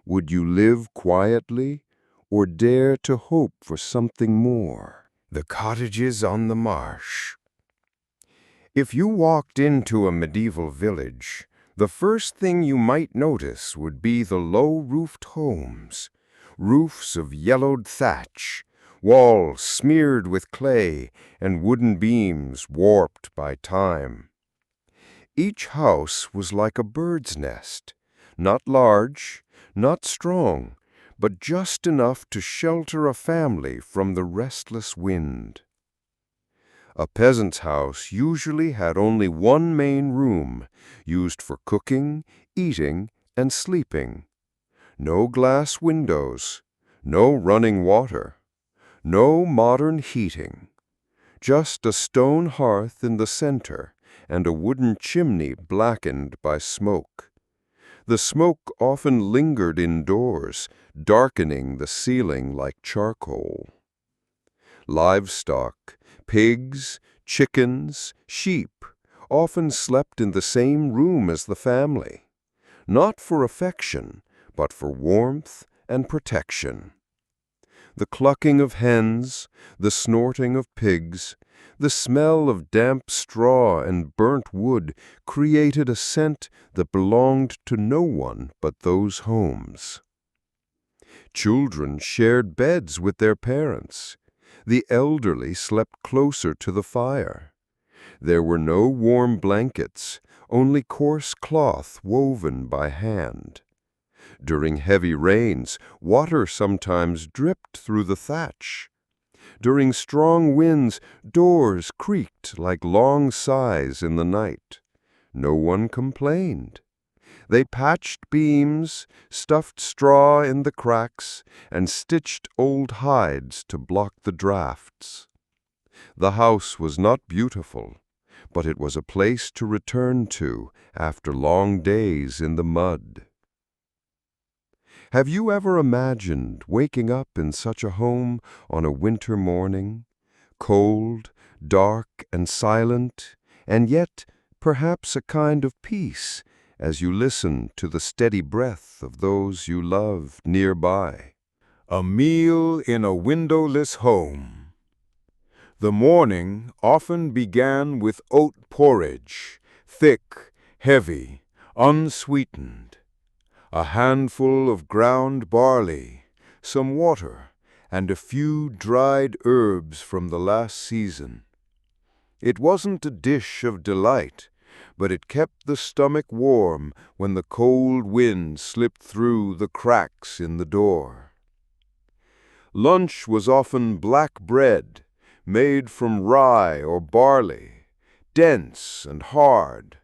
Would you live quietly, or dare to hope for something more? The cottages on the marsh. If you walked into a medieval village, the first thing you might notice would be the low-roofed homes, roofs of yellowed thatch, walls smeared with clay, and wooden beams warped by time. Each house was like a bird's nest, not large, not strong, but just enough to shelter a family from the restless wind. A peasant's house usually had only one main room, used for cooking, eating, and sleeping. No glass windows, no running water, no modern heating. Just a stone hearth in the center and a wooden chimney blackened by smoke. The smoke often lingered indoors, darkening the ceiling like charcoal. Livestock, pigs, chickens, sheep, often slept in the same room as the family, not for affection, but for warmth and protection. The clucking of hens, the snorting of pigs, the smell of damp straw and burnt wood created a scent that belonged to no one but those homes. Children shared beds with their parents. The elderly slept closer to the fire. There were no warm blankets, only coarse cloth woven by hand. During heavy rains, water sometimes dripped through the thatch. During strong winds, doors creaked like long sighs in the night. No one complained. They patched beams, stuffed straw in the cracks, and stitched old hides to block the drafts. The house was not beautiful, but it was a place to return to after long days in the mud. Have you ever imagined waking up in such a home on a winter morning, cold, dark, and silent, and yet perhaps a kind of peace as you listen to the steady breath of those you love nearby? A meal in a windowless home. The morning often began with oat porridge, thick, heavy, unsweetened. A handful of ground barley, some water, and a few dried herbs from the last season. It wasn't a dish of delight, but it kept the stomach warm when the cold wind slipped through the cracks in the door. Lunch was often black bread, made from rye or barley, dense and hard.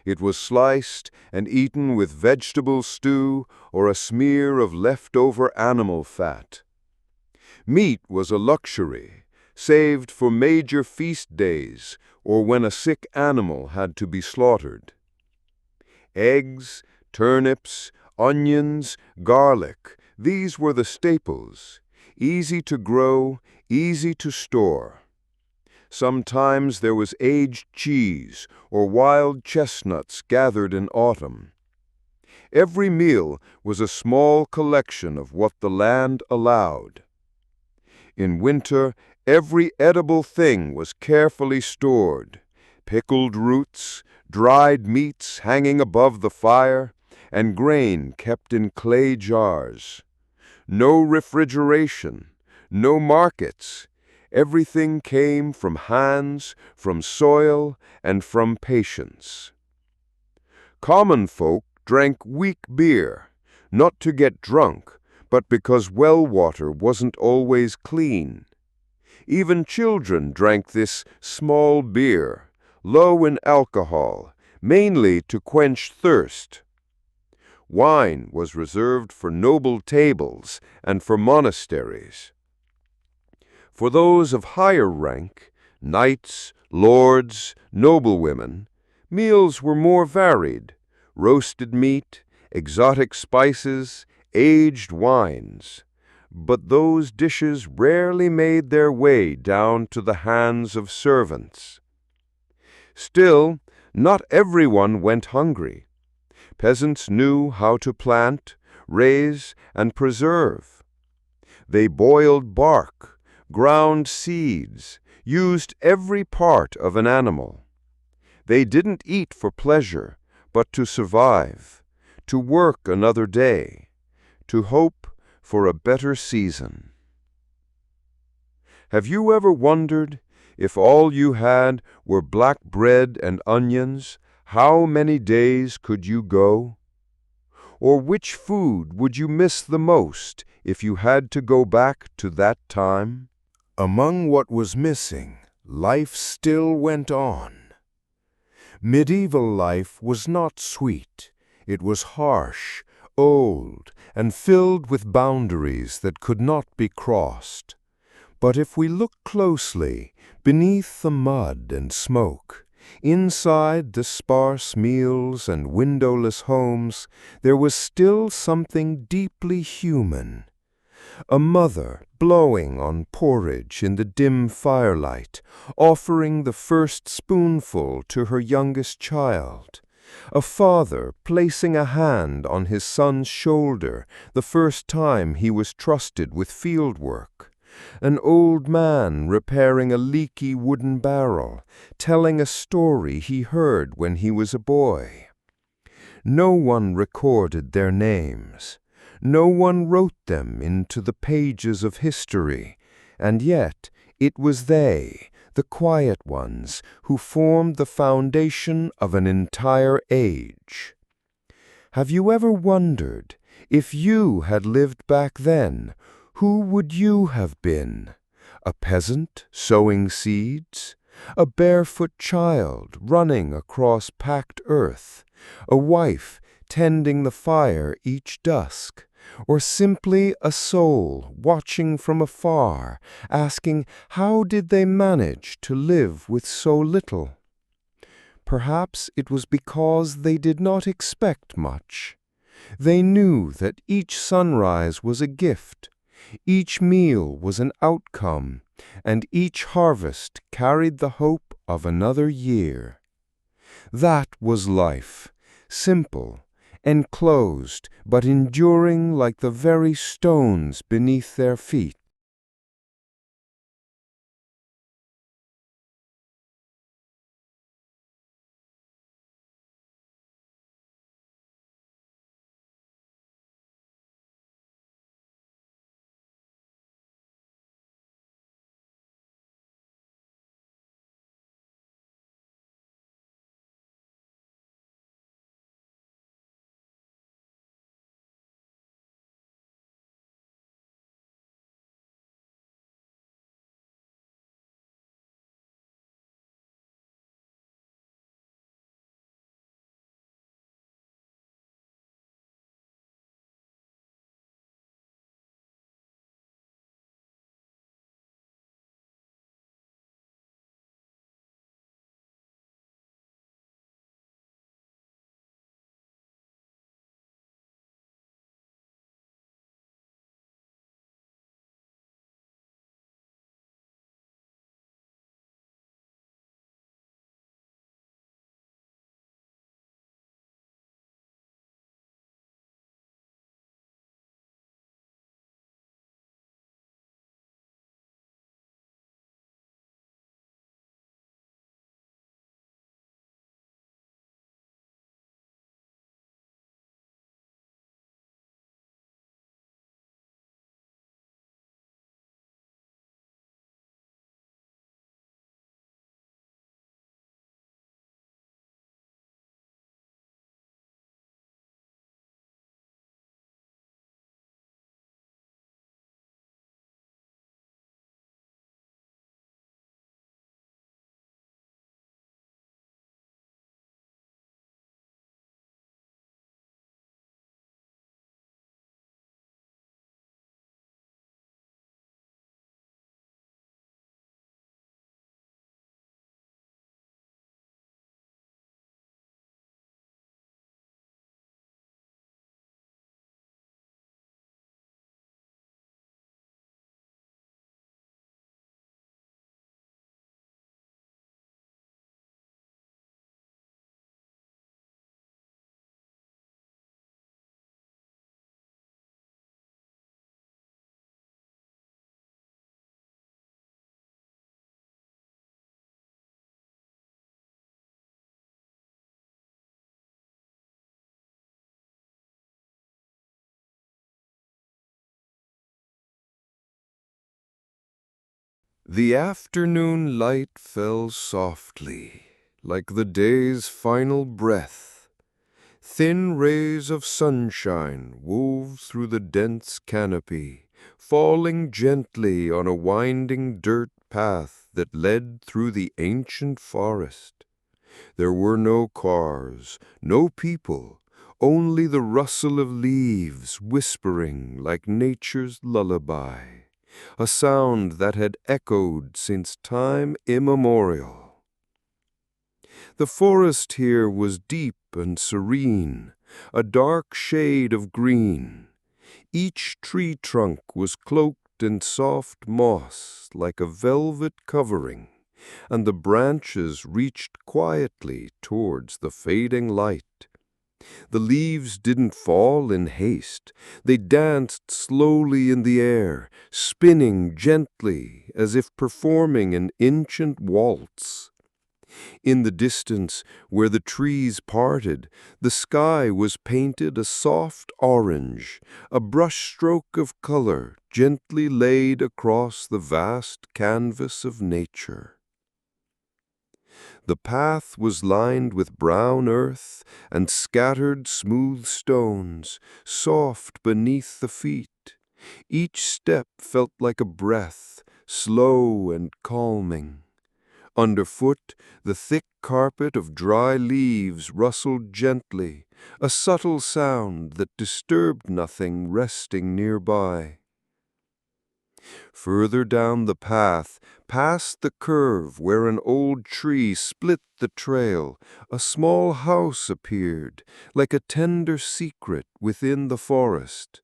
It was sliced and eaten with vegetable stew or a smear of leftover animal fat. Meat was a luxury, saved for major feast days or when a sick animal had to be slaughtered. Eggs, turnips, onions, garlic, these were the staples, easy to grow, easy to store. Sometimes there was aged cheese or wild chestnuts gathered in autumn. Every meal was a small collection of what the land allowed. In winter, every edible thing was carefully stored, pickled roots, dried meats hanging above the fire, and grain kept in clay jars. No refrigeration, no markets. Everything came from hands, from soil, and from patience. Common folk drank weak beer, not to get drunk, but because well water wasn't always clean. Even children drank this small beer, low in alcohol, mainly to quench thirst. Wine was reserved for noble tables and for monasteries. For those of higher rank, knights, lords, noblewomen, meals were more varied: roasted meat, exotic spices, aged wines. But those dishes rarely made their way down to the hands of servants. Still, not everyone went hungry. Peasants knew how to plant, raise, and preserve. They boiled bark, ground seeds, used every part of an animal. They didn't eat for pleasure, but to survive, to work another day, to hope for a better season. Have you ever wondered, if all you had were black bread and onions, how many days could you go? Or which food would you miss the most if you had to go back to that time? Among what was missing, life still went on. Medieval life was not sweet. It was harsh, old, and filled with boundaries that could not be crossed. But if we look closely, beneath the mud and smoke, inside the sparse meals and windowless homes, there was still something deeply human. A mother blowing on porridge in the dim firelight, offering the first spoonful to her youngest child. A father placing a hand on his son's shoulder the first time he was trusted with field work. An old man repairing a leaky wooden barrel, telling a story he heard when he was a boy. No one recorded their names. No one wrote them into the pages of history, and yet it was they, the quiet ones, who formed the foundation of an entire age. Have you ever wondered, if you had lived back then, who would you have been? A peasant sowing seeds? A barefoot child running across packed earth? A wife tending the fire each dusk? Or simply a soul watching from afar, asking how did they manage to live with so little? Perhaps it was because they did not expect much. They knew that each sunrise was a gift, each meal was an outcome, and each harvest carried the hope of another year. That was life, simple, enclosed, but enduring like the very stones beneath their feet. The afternoon light fell softly, like the day's final breath. Thin rays of sunshine wove through the dense canopy, falling gently on a winding dirt path that led through the ancient forest. There were no cars, no people, only the rustle of leaves whispering like nature's lullaby, a sound that had echoed since time immemorial. The forest here was deep and serene, a dark shade of green. Each tree trunk was cloaked in soft moss like a velvet covering, and the branches reached quietly towards the fading light. The leaves didn't fall in haste. They danced slowly in the air, spinning gently as if performing an ancient waltz. In the distance, where the trees parted, the sky was painted a soft orange, a brushstroke of color gently laid across the vast canvas of nature. The path was lined with brown earth and scattered smooth stones, soft beneath the feet. Each step felt like a breath, slow and calming. Underfoot, the thick carpet of dry leaves rustled gently, a subtle sound that disturbed nothing resting nearby. Further down the path, past the curve where an old tree split the trail, a small house appeared, like a tender secret within the forest.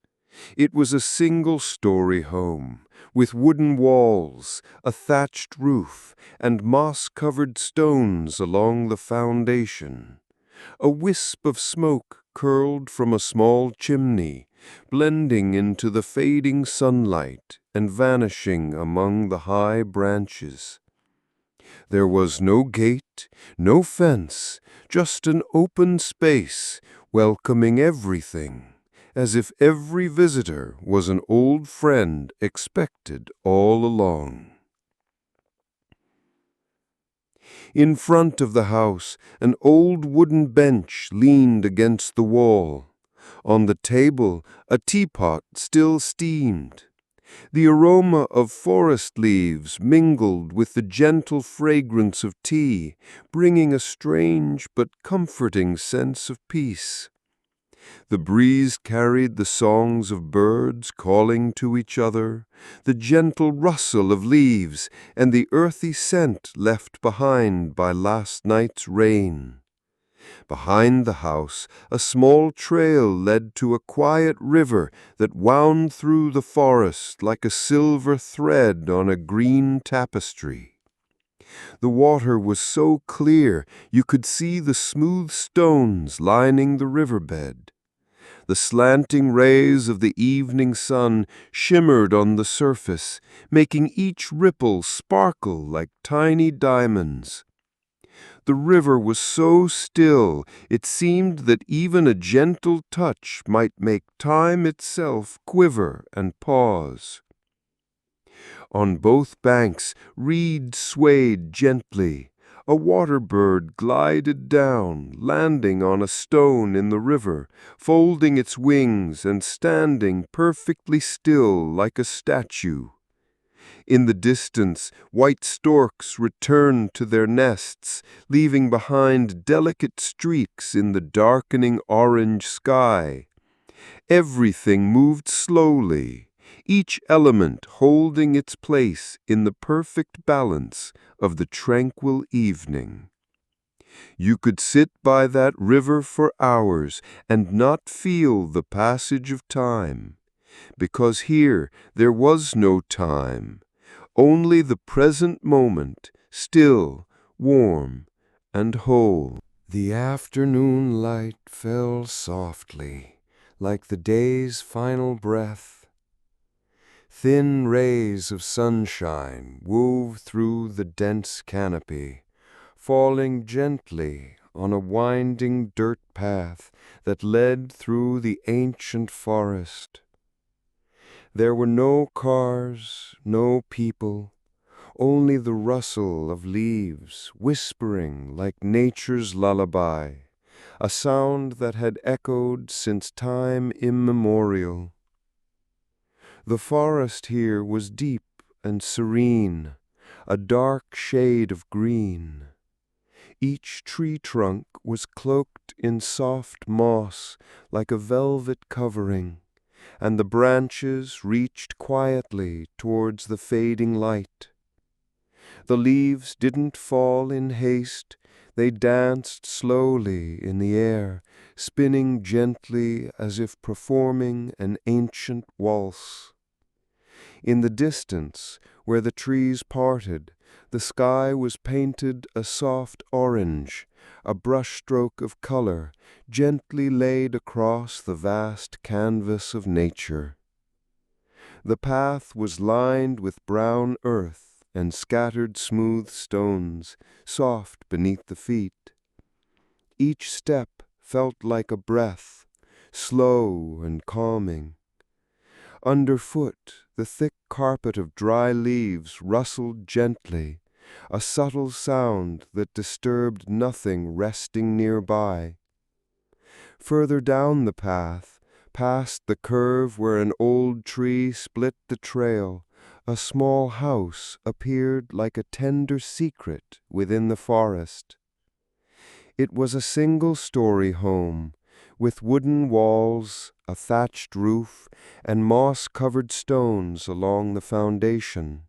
It was a single-story home, with wooden walls, a thatched roof, and moss-covered stones along the foundation. A wisp of smoke curled from a small chimney, blending into the fading sunlight and vanishing among the high branches. There was no gate, no fence, just an open space, welcoming everything, as if every visitor was an old friend expected all along. In front of the house, an old wooden bench leaned against the wall. On the table, a teapot still steamed. The aroma of forest leaves mingled with the gentle fragrance of tea, bringing a strange but comforting sense of peace. The breeze carried the songs of birds calling to each other, the gentle rustle of leaves, and the earthy scent left behind by last night's rain. Behind the house, a small trail led to a quiet river that wound through the forest like a silver thread on a green tapestry. The water was so clear you could see the smooth stones lining the riverbed. The slanting rays of the evening sun shimmered on the surface, making each ripple sparkle like tiny diamonds. The river was so still, it seemed that even a gentle touch might make time itself quiver and pause. On both banks, reeds swayed gently. A water bird glided down, landing on a stone in the river, folding its wings and standing perfectly still like a statue. In the distance, white storks returned to their nests, leaving behind delicate streaks in the darkening orange sky. Everything moved slowly, each element holding its place in the perfect balance of the tranquil evening. You could sit by that river for hours and not feel the passage of time, because here there was no time, only the present moment, still, warm, and whole. The afternoon light fell softly, like the day's final breath. Thin rays of sunshine wove through the dense canopy, falling gently on a winding dirt path that led through the ancient forest. There were no cars, no people, only the rustle of leaves whispering like nature's lullaby, a sound that had echoed since time immemorial. The forest here was deep and serene, a dark shade of green. Each tree trunk was cloaked in soft moss like a velvet covering, and the branches reached quietly towards the fading light. The leaves didn't fall in haste, they danced slowly in the air, spinning gently as if performing an ancient waltz. In the distance, where the trees parted, the sky was painted a soft orange, a brushstroke of color gently laid across the vast canvas of nature. The path was lined with brown earth and scattered smooth stones, soft beneath the feet. Each step felt like a breath, slow and calming. Underfoot, the thick carpet of dry leaves rustled gently, a subtle sound that disturbed nothing resting nearby. Further down the path, past the curve where an old tree split the trail, a small house appeared like a tender secret within the forest. It was a single-story home, with wooden walls, a thatched roof, and moss-covered stones along the foundation.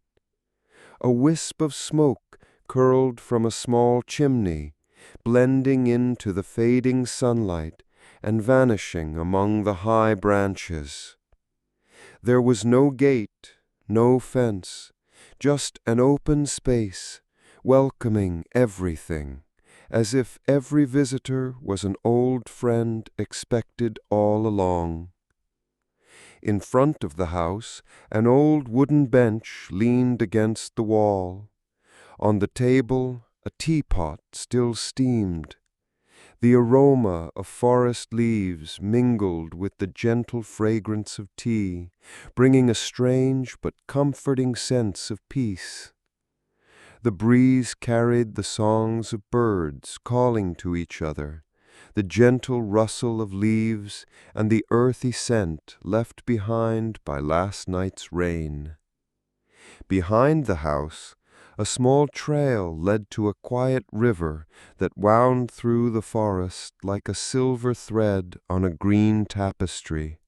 A wisp of smoke curled from a small chimney, blending into the fading sunlight and vanishing among the high branches. There was no gate, no fence, just an open space, welcoming everything, as if every visitor was an old friend expected all along. In front of the house, an old wooden bench leaned against the wall. On the table, a teapot still steamed. The aroma of forest leaves mingled with the gentle fragrance of tea, bringing a strange but comforting sense of peace. The breeze carried the songs of birds calling to each other, the gentle rustle of leaves, and the earthy scent left behind by last night's rain. Behind the house, a small trail led to a quiet river that wound through the forest like a silver thread on a green tapestry.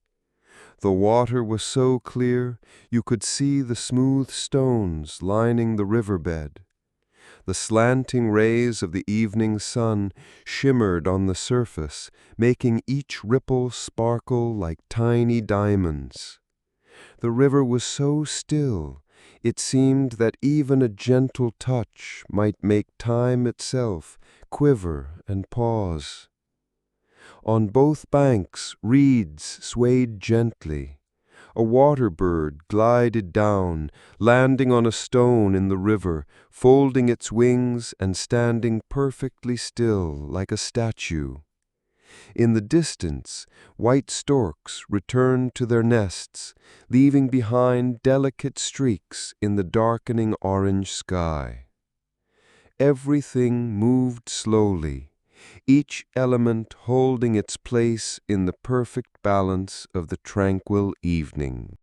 The water was so clear you could see the smooth stones lining the riverbed. The slanting rays of the evening sun shimmered on the surface, making each ripple sparkle like tiny diamonds. The river was so still, it seemed that even a gentle touch might make time itself quiver and pause. On both banks, reeds swayed gently. A water bird glided down, landing on a stone in the river, folding its wings and standing perfectly still like a statue. In the distance, white storks returned to their nests, leaving behind delicate streaks in the darkening orange sky. Everything moved slowly, each element holding its place in the perfect balance of the tranquil evening.